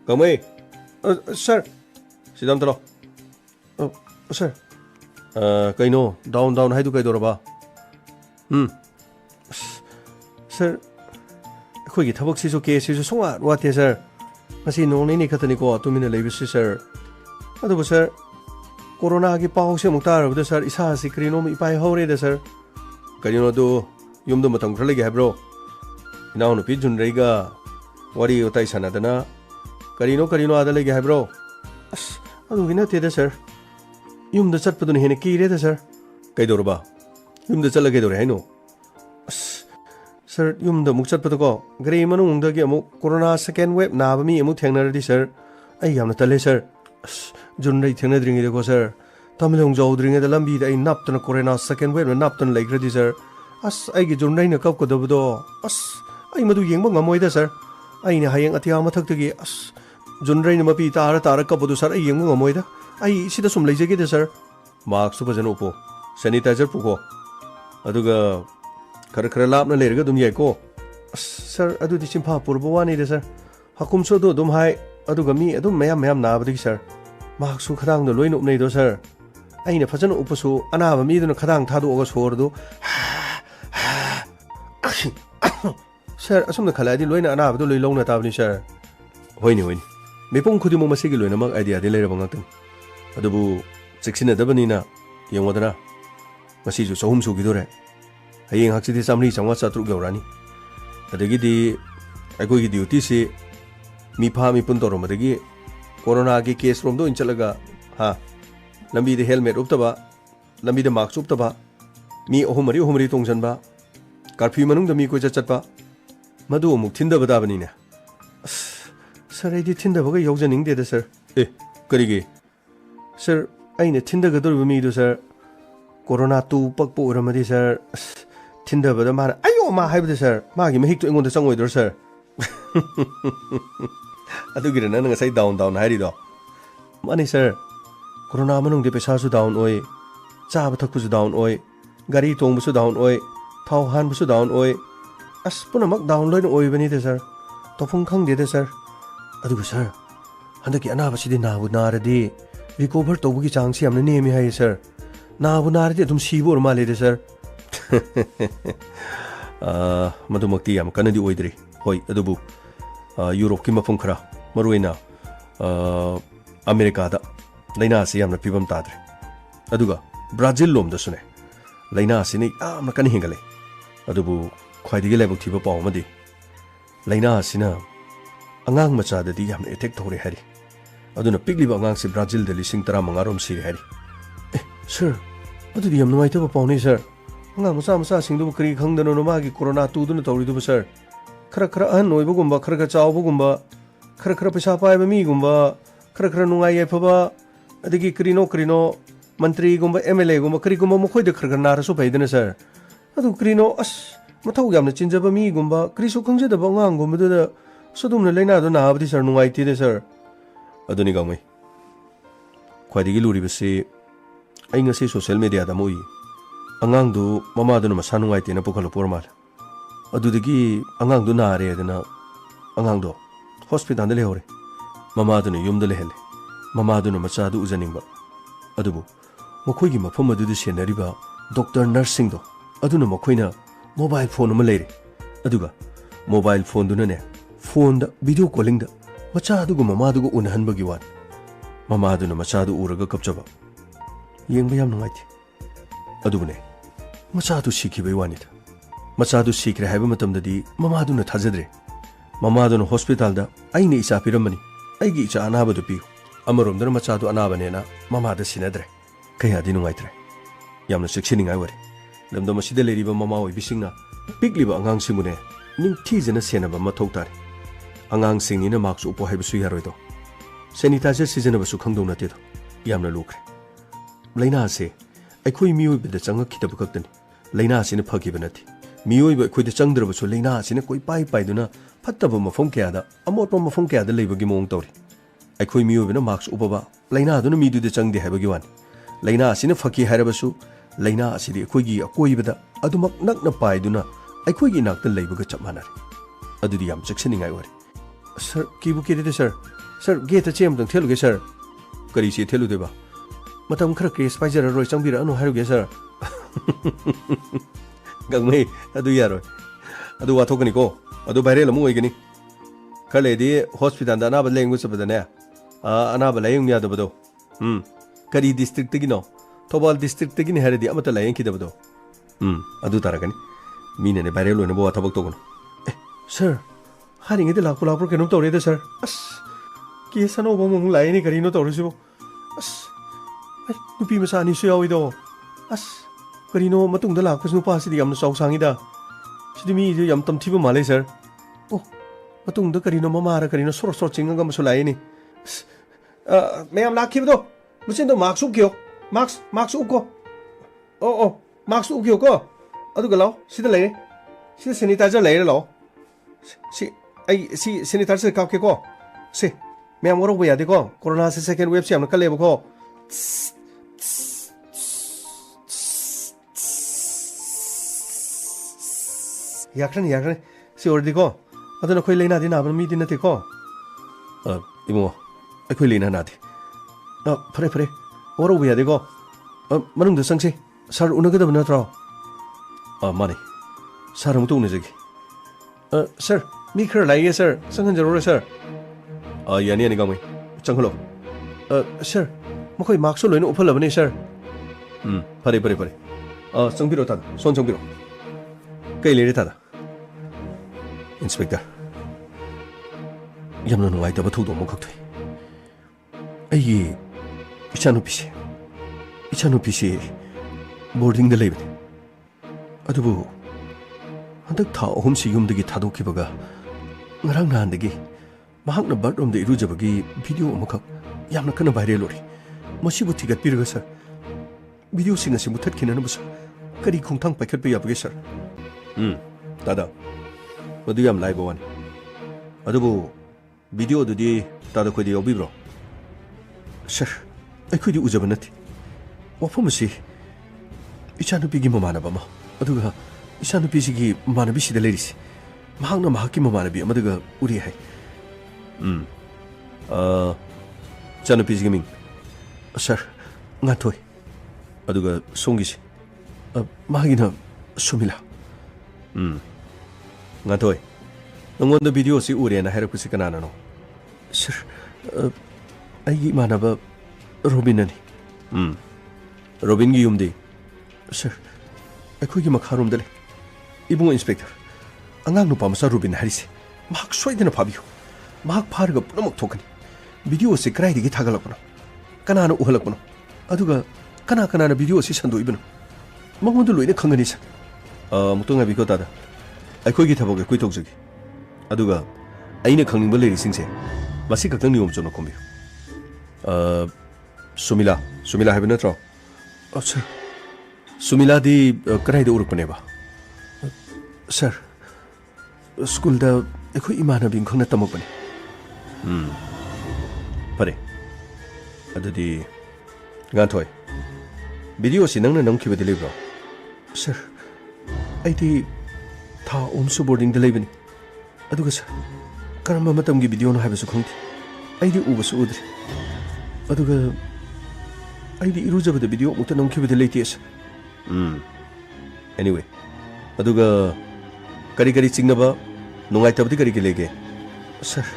ꯀꯃꯩ ꯁꯥꯔ ꯁꯤꯗ ꯑꯝꯇ ꯂꯥꯛꯑꯣ ꯁꯥꯔ ꯀꯩꯅꯣ ꯗꯥꯎꯟ ꯍꯥꯏꯗꯨ ꯀꯩꯗꯧꯔꯕ ꯁꯥꯔ ꯑꯩꯈꯣꯏꯒꯤ ꯊꯕꯛꯁꯤꯁꯨ ꯀꯦꯁꯁꯤꯁꯨ ꯋꯥꯠꯇꯦ ꯁꯥꯔ ꯉꯁꯤ ꯅꯣꯡ ꯅꯤꯅꯤ ꯈꯛꯇꯅꯤꯀோ ꯇꯨꯃꯤꯟꯅ ꯂꯩꯕꯁꯤ ꯁꯥꯔ ꯑꯗꯨꯕꯨ ꯁꯥꯔ ꯀꯣꯔꯣꯅꯥꯒꯤ ꯄꯥꯎꯁꯦ ꯑꯃꯨꯛ ꯇꯥꯔꯕꯗ ꯁꯥꯔ ꯏꯁꯥꯁꯤ ꯀꯔꯤꯅꯣꯝ ꯏꯄꯥꯏ ꯍꯧꯔꯦꯗ ꯁꯥꯔ Karino do yum do matang khra legi habro inaw no pi jun reiga wari utai sanadana karino ada legi habro as adu gina te da sir yum da chat padun hene ki re da sir kai dor ba yum da chala kai dor hai no as sir yum da muk chat padu ko gre manung da ge mu corona second wave na ba mi mu thengna ri sir ai yam na tale sir as jun rei thengna dring de ko sir tamilong jaw dring de lambi da ai nap tan corona second wave na nap tan lai gradi sir as ai ge jun rei na kap ko da do as ai madu yeng ba ngamoi da sir ai ne hayeng atia ma thak gi as jun rei na mapi tar kap du sir ai yeng ba ngamoi da ai sida sum lai jege da sir mask su bajan upo sanitizer pu ko aduga khara lap na lerga dum yai ko sir adu di chimpa purbo wani da sir hakum so do dum hai aduga mi adum mayam na ba di sir mask su khadang do loin up nei do sir ai ne phajan upo su ana ba mi do na khadang tha do ga sor do sir asum da khala di loina ana ba do loi long na ta ba ni sir hoini mepong khudi mo masigi loina mak idea de leira bangak tan adubu chiksina da bani na yengwadana masi ju sohum su gidore hayeng hakchi di samri changwa cha tru gaurani adagi di agoi gi duty si mi pha mi pun torom adagi corona gi case rom do inchalaga ha lambi de helmet uptaba lambi de mask uptaba mi ohumari tongjan ba curfew manung da mi ko chat ba madu muk thinda bada bani ne sir ai di thinda baga yaujaning de da sir karigi sir ai ne thinda ga dor mi do sir corona tu pak po ramadi sir thinda bada ma ayo ma hai bada sir ma gi mahik to ingon da changoi dor sir adu gi na nga sai down hai ri do mani sir corona manung de pesa su down oi cha ba thak pu su down oi gari tong bu su down oi thau han bu su down oi as puna mak down loin oi bani de sir to phung khang de sir adu sir handa ki ana ba si de na bu na ra di recover to bu gi chang si amne ne mi hai sir na bu na ra di dum si bor ma le de sir madu makti am kanadi oidri hoi adu bu Europe ki mafum khara maruina America da laina si amna pibam tadre aduga Brazil lom da sune laina si ni amna kan hingale adubu khwaidi lebuk thiba paw madi laina sina angang macha da di amna attack thore hari aduna pigli ba angang si Brazil da lising tara mangarom si hari sir adu di amna mai ta paw ni sir angang macha sing du kri khang da no ma gi corona tu du na tawri du sir khara an noi bu gumba khara chaw bu gumba khara pesa pai ba mi gumba khara nungai ye phaba adigi krino mantri gumba MLA gumba kri gumba mo khoi de khara na ra so pai dena sir adu krino as mathau yam na chinja ba mi gumba kri su khangje da ba ngang gumba da sudum na leina do na abdi sir nungai ti de sir aduni gamai khwadi gi luri basi ai ngasi social media da moi angang du mama du na masa nungai ti na pukhalo pormal adudagi angang du na re dana angang do hospital da lehore mama du na yum da lehele mama du na macha du ujaning ba adubu mokhoi gi mafam adu du senari ba doctor nursing do aduna mokhoi na mobile phone ma leire aduga mobile phone du na ne phone da video calling da macha du gu mama du gu unhan ba gi wan mama du na macha du uraga kapchaba yeng ba yam nungai ti adubu ne macha du sikhi bai wani da macha du sikre haiba matam da di mama du na thajadre mama du na hospital da ai ne isa piramani ai gi cha anaba du pi amarom da macha du anaba ne na mama da sinadre kaya di nungai tre yamna seksini ngai wari lamda masida leri ba mama oi bisingna pikli ba angang singune ning thi jena sena ba mathok tar angang singni na marks upo haiba su yaroi do sanitizer season ba su khangdong na te do yamna lukre laina se aikhoi mioi ba da changak khitab kaktani laina se na phagi ba nati mioi ba khoi da changdra ba su laina se na koi pai duna fatta ba mafom kya da amot ba mafom kya da leiba gi mong tori aikhoi mioi ba na marks upo ba laina duna mi du da changde haiba gi wani laina se na phaki haira ba su laina se di khoi gi akoi ba da adumak nak na pai duna aikhoi gi nak ta leiba ga chap manare adu di yam chakshini ngai wari sir kibu ke de sir gate chem dang thelu ge sir kari se thelu de ba matam khara ke spicer roi changbira anu hairu ge sir gangmei adu yaroi adu wa thokani ko adu viral amu oigani khale di hospital da na ba lengu sabada ne ana ba layung ya da bado kari district tagi no Thobal district tagi ne haradi amata layang ki da bado ꯑꯗꯨ ꯇꯥꯔꯒꯅꯤ ꯃꯤꯅꯅꯦ viral ꯑꯣꯏꯅꯕ ꯋꯥ ꯊꯕꯛ ꯇꯧꯒꯅꯨ sir ꯍꯥꯏꯔꯤꯉꯩꯗ ꯂꯥꯛꯄ꯭ꯔꯥ ꯀꯩꯅꯣꯝ ꯇꯧꯔꯦꯗ sir ꯑꯁ case ꯑꯅꯧꯕ ꯑꯃꯨꯛ ꯂꯥꯛꯏꯅꯦ ꯀꯔꯤꯅꯣ ꯇꯧꯔꯤꯁꯤꯕꯣ ꯑꯁ ꯑꯩ ꯅꯨꯄꯤ ꯃꯆꯥ ꯑꯅꯤꯁꯨ ꯌꯥꯎꯏꯗꯣ ꯑꯁ ꯀꯔꯤꯅꯣ ꯃꯇꯨꯡꯗ ꯂꯥꯛꯄꯁꯤ ꯅꯨꯄꯥꯁꯤꯗꯤ ꯌꯥꯝꯅ ꯆꯥꯎ ꯁꯥꯡꯉꯤꯗ ꯁꯤꯗꯤ ꯃꯤꯁꯦ ꯌꯥꯝ ꯇꯝꯊꯤꯕ ꯃꯥꯜꯂꯦ ꯁꯔ ꯑꯣ ꯃꯇꯨꯡꯗ ꯀꯔꯤꯅꯣ ꯃꯃꯥꯔ ꯀꯔꯤꯅꯣ ꯁꯣꯔꯣ ꯁꯣꯔꯣ ꯆꯤꯡꯉꯒ ꯑꯃꯁꯨ ꯂꯥꯛꯏꯅꯤ ꯃꯌꯥꯝ ꯂꯥꯛꯈꯤꯕꯗꯣ ꯃꯆꯤꯟꯗꯣ ꯃꯥꯛꯁ ꯎꯞꯈꯤꯌꯣ ꯃꯥꯛꯁ ꯎꯞꯀꯣ ꯑꯣ ꯃꯥꯛꯁ ꯎꯞꯈꯤꯌꯣꯀꯣ ꯑꯗꯨꯒ ꯂꯥꯛꯑꯣ ꯁꯤꯗ ꯂꯩꯔꯦ ꯁꯤꯗ ꯁꯦꯅꯤꯇꯥꯏꯖꯔ ꯂꯩꯔꯦ ꯂꯥꯛꯑꯣ ꯁꯤ ꯁꯦꯅꯤꯇꯥꯏꯖꯔ ꯀꯥꯞꯀꯦꯀꯣ ꯁꯤ ꯃꯌꯥꯝ ꯋꯥꯔꯧꯕ ꯌꯥꯗꯦꯀꯣ ꯀꯣꯔꯣꯅꯥꯁꯦ ꯁꯦꯀꯦꯟ ꯋꯦꯕꯁꯦ ꯌꯥꯝꯅ ꯀꯜꯂꯦꯕꯀꯣ ꯌꯥꯈ꯭ꯔꯅꯤ ꯁꯤ ꯑꯣꯏꯔꯗꯤꯀꯣ ꯑꯗꯨꯅ ꯑꯩꯈꯣꯏ ꯂꯩꯅꯥꯗꯤ ꯅꯥꯕ ꯃꯤꯗꯤ ꯅꯠꯇꯦꯀꯣ ꯏꯕꯨꯡꯉꯣ ꯑꯩꯈꯣꯏ ꯂꯩꯅꯥ ꯅꯥꯗꯦ ꯐꯔꯦ ꯋꯥꯔꯧꯕ ꯌꯥꯗꯦꯀꯣ ꯃꯅꯨꯡꯗ ꯆꯪꯁꯤ ꯁꯥꯔ ꯎꯅꯒꯗꯕ ꯅꯠꯇ꯭ꯔꯣ ꯃꯥꯅꯤ ꯁꯥꯔ ꯑꯃꯨꯛꯇ ꯎꯅꯖꯒꯦ ꯁꯥꯔ ꯃꯤ ꯈꯔ ꯂꯥꯛꯏꯌꯦ ꯁꯥꯔ ꯆꯪꯍꯟꯖꯔꯣꯔꯦ ꯁꯥꯔ ꯌꯥꯅꯤ ꯒꯥꯡꯃꯩ ꯆꯪꯍꯜꯂꯣ ꯁꯥꯔ ꯃꯈꯣꯏ ꯃꯥꯛꯁꯁꯨ ꯂꯣꯏꯅ ꯎꯞꯍꯜꯂꯕꯅꯤ ꯁꯥꯔ ꯐꯔꯦ ꯆꯪꯕꯤꯔꯣ ꯇꯥꯗ ꯁꯣꯝ ꯆꯪꯕꯤꯔꯣ ꯀꯩ ꯂꯩꯔꯦ ꯇꯥꯗ ꯏꯟꯁꯄꯦꯛꯇꯔ ꯌꯥꯝꯅ ꯅꯨꯡꯉꯥꯏꯇꯕ ꯊꯧꯗꯣꯛ ꯑꯃꯈꯛ ꯊꯣꯛꯏ ꯑꯩꯒꯤ ꯏꯆꯥꯅꯨꯄꯤꯁꯤ ꯕꯣꯔꯗꯤꯡꯗ ꯂꯩꯕꯅꯤ ꯑꯗꯨꯕꯨ ꯍꯟꯗꯛ ꯊꯥ 3ꯁꯤ ꯌꯨꯝꯗꯒꯤ ꯊꯥꯗꯣꯛꯈꯤꯕꯒ ꯉꯔꯥꯡ ꯅꯍꯥꯟꯗꯒꯤ ꯃꯍꯥꯛꯅ ꯕꯥꯠꯔꯨꯝꯗ ꯏꯔꯨꯖꯕꯒꯤ ꯚꯤꯗꯤꯑꯣ ꯑꯃꯈꯛ ꯌꯥꯝꯅ ꯀꯟꯅ ꯚꯥꯏꯔꯦꯜ ꯑꯣꯏꯔꯤ ꯃꯁꯤꯕꯨ ꯊꯤꯒꯠꯄꯤꯔꯒ ꯁꯔ ꯚꯤꯗꯤꯑꯣꯁꯤꯡ ꯑꯁꯤ ꯃꯨꯠꯊꯠꯈꯤꯅꯅꯕ ꯁꯔ ꯀꯔꯤ ꯈꯣꯡꯊꯥꯡ ꯄꯥꯏꯈꯠꯄ ꯌꯥꯕꯒꯦ ꯁꯔ ꯇꯥꯗ ꯃꯗꯨ ꯌꯥꯝ ꯂꯥꯏꯕ ꯋꯥꯅꯤ ꯑꯗꯨꯕꯨ ꯚꯤꯗꯤꯑꯣꯗꯨꯗꯤ ꯇꯥꯗ ꯈꯣꯏꯗ ꯌꯥꯎꯕꯤꯕ꯭ꯔꯣ ꯁꯔ ꯑꯩꯈꯣꯏꯗꯤ ꯎꯖꯕ ꯅꯠꯇꯦ ꯋꯥꯐꯝ ꯑꯁꯤ ꯏꯆꯥꯅꯨꯄꯤꯒꯤ ꯃꯃꯥꯟꯅꯕ ꯑꯃ ꯑꯗꯨꯒ ꯏꯆꯥꯅꯨꯄꯤꯁꯤꯒꯤ ꯃꯃꯥꯟꯅꯕꯤꯁꯤꯗ ꯂꯩꯔꯤꯁꯤ ꯃꯍꯥꯛꯅ ꯃꯍꯥꯛꯀꯤ ꯃꯃꯥꯟꯅꯕꯤ ꯑꯃꯗꯒ ꯎꯔꯤ ꯍꯥꯏ ꯏꯆꯥꯅꯨꯄꯤꯁꯤꯒꯤ ꯃꯤꯡ ꯁꯔ ꯉꯥꯟꯊꯣꯏ ꯑꯗꯨꯒ ꯁꯣꯝꯒꯤꯁꯤ ꯃꯥꯒꯤꯅ ꯁꯨꯃꯤꯂꯥ ꯉꯥꯟꯊꯣꯏ ꯅꯉꯣꯟꯗ ꯚꯤꯗꯤꯑꯣꯁꯤ ꯎꯔꯦꯅ ꯍꯥꯏꯔꯛꯄꯁꯤ ꯀꯅꯥꯅꯅꯣ ꯁꯔ ꯑꯩꯒꯤ ꯏꯃꯥꯟꯅꯕ ꯔꯣꯕꯤꯟꯅꯅꯤ ꯔꯣꯕꯤꯟꯒꯤ ꯌꯨꯝꯗꯤ ꯁꯔ ꯑꯩꯈꯣꯏꯒꯤ ꯃꯈꯥꯔꯣꯝꯗ ꯂꯩ ꯏꯕꯨꯡꯉꯣ ꯏꯟꯁꯄꯦꯛꯇꯔ ꯑꯉꯥꯡ ꯅꯨꯄꯥ ꯃꯆꯥ ꯔꯣꯕꯤꯟ ꯍꯥꯏꯔꯤꯁꯦ ꯃꯍꯥꯛ ꯁꯣꯏꯗꯅ ꯐꯥꯕꯤꯌꯨ ꯃꯍꯥꯛ ꯐꯥꯔꯒ ꯄꯨꯝꯅꯃꯛ ꯊꯣꯛꯀꯅꯤ ꯚꯤꯗꯤꯑꯣꯁꯤ ꯀꯗꯥꯏꯗꯒꯤ ꯊꯥꯒꯠꯂꯛꯄꯅꯣ ꯀꯅꯥꯅ ꯎꯍꯜꯂꯛꯄꯅꯣ ꯑꯗꯨꯒ ꯀꯅꯥꯅ ꯚꯤꯗꯤꯑꯣꯁꯤ ꯁꯟꯗꯣꯛꯏꯕꯅꯣ ꯃꯉꯣꯟꯗ ꯂꯣꯏꯅ ꯈꯪꯒꯅꯤ ꯁꯔ ꯑꯃꯨꯛꯇ ꯉꯥꯏꯕꯤꯀꯣ ꯇꯥꯗ ꯑꯩꯈꯣꯏꯒꯤ ꯊꯕꯛ ꯑꯩꯈꯣꯏ ꯇꯧꯖꯒꯦ ꯑꯗꯨꯒ ꯑꯩꯅ ꯈꯪꯅꯤꯡꯕ ꯂꯩꯔꯤꯁꯤꯡꯁꯦ ꯃꯁꯤ ꯈꯛꯇꯪ ꯅꯤꯌꯣꯝ ꯆꯨꯝꯅ ꯈꯨꯝꯕꯤꯌꯨ ꯁꯨꯃꯤꯂꯥ ꯍꯥꯏꯕ ꯅꯠꯇ꯭ꯔꯣ ꯁꯔ ꯁꯨꯃꯤꯂꯥꯗꯤ ꯀꯗꯥꯏꯗ ꯎꯔꯛꯄꯅꯦꯕ ꯁꯔ ꯁ꯭ꯀꯨꯜꯗ ꯑꯩꯈꯣই ꯏꯃꯥꯟꯅꯕꯤ ꯑꯃꯈꯛꯅ ꯇꯝꯃꯛꯄꯅꯤ ꯐꯔꯦ ꯑꯗꯨꯗꯤ ꯉꯥꯟꯊꯣꯏ ꯚꯤꯗꯤꯑꯣꯁꯤ ꯅꯪꯅ ꯅꯝꯈꯤꯕꯗꯤ ꯂꯩꯕ꯭ꯔꯣ ꯁꯔ ꯑꯩꯗꯤ ꯊꯥ 3ꯁꯨ ꯕꯣꯔꯗꯤꯡꯗ ꯂꯩꯕꯅꯤ ꯑꯗꯨꯒ ꯁꯔ ꯀꯔꯝꯕ ꯃꯇꯝꯒꯤ ꯚꯤꯗꯤꯑꯣꯅꯣ ꯍꯥꯏꯕꯁꯨ ꯈꯪꯗꯦ ꯑꯩꯗꯤ ꯎꯕꯁꯨ ꯎꯗ꯭ꯔꯤ ꯑꯗꯨꯒ ꯑꯩꯗꯤ ꯏꯔꯨꯖꯕꯗ ꯚꯤꯗꯤꯑꯣ ꯑꯃꯨꯛꯇ ꯅꯝꯈꯤꯕꯗꯤ ꯂꯩꯇꯦ ꯁꯔ ꯑꯦꯅꯤꯋꯦ ꯑꯗꯨꯒ ꯀꯔꯤ ꯆꯤꯡꯅꯕ ꯅꯨꯡꯉꯥꯏꯇꯕꯗꯤ ꯀꯔꯤ ꯂꯩꯒꯦ ꯁꯔ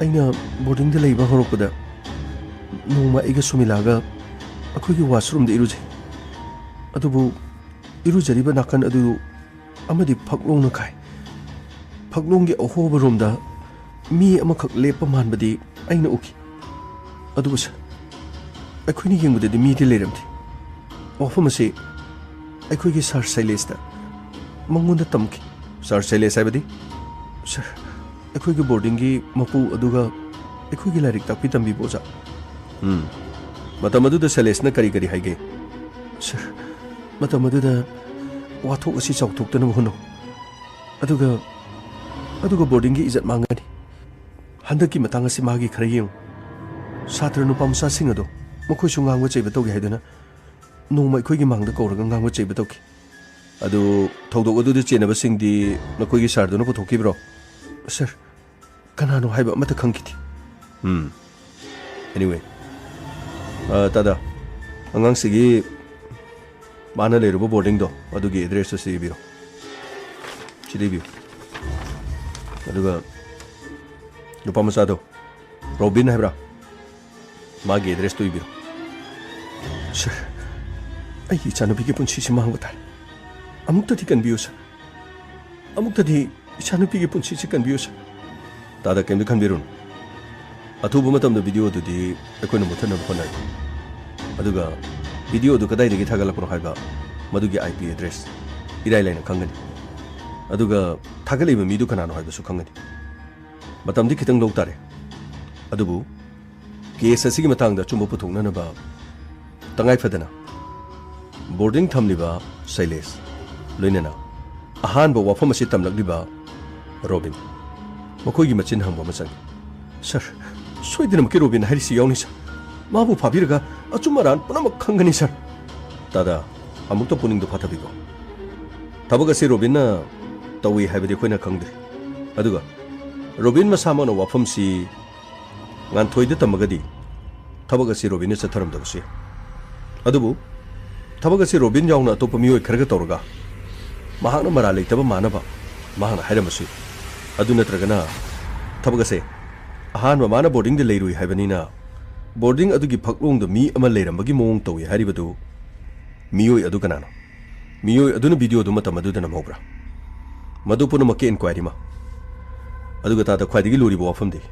ꯑꯩꯅ ꯕꯣꯔꯗꯤꯡꯗ ꯂꯩꯕ ꯍꯧꯔꯛꯄꯗ ꯅꯣꯡꯃ ꯑꯩꯒ ꯁꯨꯃꯤꯂꯥꯒ ꯑꯩꯈꯣꯏꯒꯤ ꯋꯥꯁꯔꯨꯝꯗ ꯏꯔꯨꯖꯩ ꯑꯗꯨꯕꯨ ꯏꯔꯨꯖꯔꯤꯕ ꯅꯥꯀꯟ ꯑꯗꯨ ꯑꯃꯗꯤ ꯐꯛꯂꯣꯡꯅ ꯈꯥꯏ ꯐꯛꯂꯣꯡꯒꯤ ꯑꯍꯣꯕꯔꯣꯝꯗ ꯃꯤ ꯑꯃꯈꯛ ꯂꯦꯞꯄ ꯃꯥꯟꯕꯗꯤ ꯑꯩꯅ ꯎꯈꯤ ꯑꯗꯨꯕꯨ ꯁꯔ ꯑꯩꯈꯣꯏꯅ ꯌꯦꯡꯕꯗꯗꯤ ꯃꯤꯗꯤ ꯂꯩꯔꯝꯗꯦ ꯋꯥꯐꯝ ꯑꯁꯤ ꯑꯩꯈꯣꯏꯒꯤ ꯁꯥꯔ ꯁꯩꯂꯦꯁꯇ ꯃꯉꯣꯟꯗ ꯇꯝꯈꯤ ꯁꯥꯔ ꯁꯩꯂꯦꯁ ꯍꯥꯏꯕꯗꯤ ꯁꯔ ꯑꯩꯈꯣꯏꯒꯤ ꯕꯣꯔꯗꯤꯡꯒꯤ ꯃꯄꯨ ꯑꯗꯨꯒ ꯑꯩꯈꯣꯏꯒꯤ ꯂꯥꯏꯔꯤꯛ ꯇꯥꯛꯄꯤ ꯇꯝꯕꯤꯕ ꯑꯣꯖꯥ ꯃꯇꯝ ꯑꯗꯨꯗ ꯁꯩꯂꯦꯁꯅ ꯀꯔꯤ ꯍꯥꯏꯒꯦ ꯁꯔ ꯃꯇꯝ ꯑꯗꯨꯗ ꯋꯥꯊꯣꯛ ꯑꯁꯤ ꯆꯥꯎꯊꯣꯛꯇꯅꯕ ꯍꯣꯠꯅꯧ ꯑꯗꯨꯒ ꯕꯣꯔꯗꯤꯡꯒꯤ ꯏꯖꯠ ꯃꯥꯡꯒꯅꯤ ꯍꯟꯗꯛꯀꯤ ꯃꯇꯥꯡ ꯑꯁꯤ ꯃꯥꯒꯤ ꯈꯔ ꯌꯦꯡꯉꯨ ꯁꯥꯇ꯭ꯔ ꯅꯨꯄꯥ ꯃꯆꯥꯁꯤꯡ ꯑꯗꯣ ꯃꯈꯣꯏꯁꯨ ꯉꯥꯡꯕ ꯆꯩꯕ ꯇꯧꯒꯦ ꯍꯥꯏꯗꯨꯅ ꯅꯣꯡꯃ ꯑꯩꯈꯣꯏꯒꯤ ꯃꯥꯡꯗ ꯀꯧꯔꯒ ꯉꯥꯡꯕ ꯆꯩꯕ ꯇꯧꯈꯤ ꯑꯗꯨ ꯊꯧꯗꯣꯛ ꯑꯗꯨꯗ ꯆꯦꯟꯅꯕꯁꯤꯡꯗꯤ ꯅꯈꯣꯏꯒꯤ ꯁꯥꯔꯗꯨꯅ ꯄꯨꯊꯣꯛꯈꯤꯕ꯭ꯔꯣ ꯁꯔ ꯀꯅꯥꯅꯣ ꯍꯥꯏꯕ ꯑꯃꯠꯇ ꯈꯪꯈꯤꯗꯦ ꯑꯦꯅꯤꯋꯦ ꯇꯥꯗ ꯑꯉꯥꯡꯁꯤꯒꯤ ꯃꯥꯅ ꯂꯩꯔꯨꯕ ꯕꯣꯔꯗꯤꯡꯗꯣ ꯑꯗꯨꯒꯤ ꯑꯦꯗ꯭ꯔꯦꯁꯇꯨ ꯁꯤꯗ ꯏꯕꯤꯔꯣ ꯑꯗꯨꯒ ꯅꯨꯄꯥ ꯃꯆꯥꯗꯣ ꯔꯣꯕꯤꯟ ꯍꯥꯏꯕ꯭ꯔꯥ ꯃꯥꯒꯤ ꯑꯦꯗ꯭ꯔꯦꯁꯇꯨ ꯏꯕꯤꯔꯣ sir ai ichanupi punchisi mangba tare amuktadi kanbiyo sir amuktadi ichanupi punchisi kanbiyo sir tada kemdu kanbirun athuba matamda video dudi akoina muthana khonai aduga video du kadai degi thagalakro haiba madugi IP address irai laina khangani aduga thagaliba midu kanano haiba su khangani matamdi khitang log tare adubu case asigi matangda chumbo puthokna ba tangai fadana boarding thamliba Silas loinana ahan ba wafam asi tamlakliba Robin makoigi machin hangba macang sir soidina maki Robin harisi yauni sir mabu phabiraga achumaran punamak khangani sir tada amukta puningdo phathabigo thabaga si Robin na tawi haibadi khoina khangdri aduga Robin masamana wafam si ngan thoide tamagadi thabaga si Robin sa tharam dabsi adubu thabaga si Robin yauna topa mioi kharaga tawraga mahakna mara leitaba manaba mahakna hairamasi adu natragana thabaga se ahan mana boarding de leirui haibanina boarding adugi phaklong da mi ama leirambagi mong tawi haribadu mioi adu kanana mioi aduna video du matam adu dana mobra madu puna make inquiry ma aduga ta da khwaidigi luri bo afam de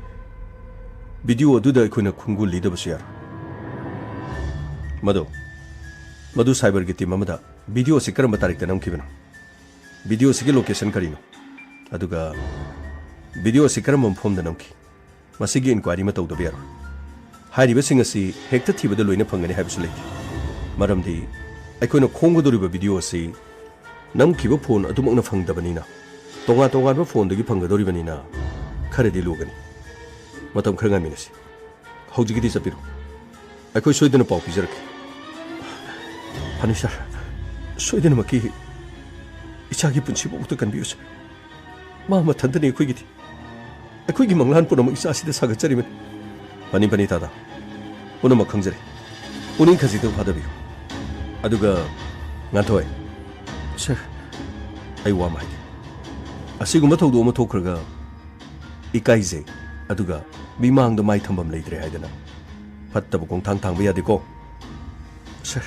video adu da khoina khungul lidaba share madu cyber gi team amada video se karam tarik ta namkhibana video se gi location karino aduga video se karam form da namki masigi inquiry ma tawda biar hairiba sing asi hekta thibada loina phangani haibsu lei maramdi aikoina khonggodoriba video asi namkiba phone adumakna phangdabanina tonga ba phone dagi phanggadoribanina kharedi lugani matam khanga minasi hojigi di sapiru aikoi soidana pau pijarki Panisar, soidana maki ichagi punchi bo uta kanbiyo sir. Mama thandani akoi gi manglan puna ma isa sida sagachari men. Pani tada. Puna ma khangjari. Unin khaji do phadabiyo. Aduga nganthoi. Sir, ai wa mai. Asiguma thawdo ma thokraga ikaije aduga bimang do mai thambam leidre haidana. Fattaba kong thang ba yadi ko. Sir,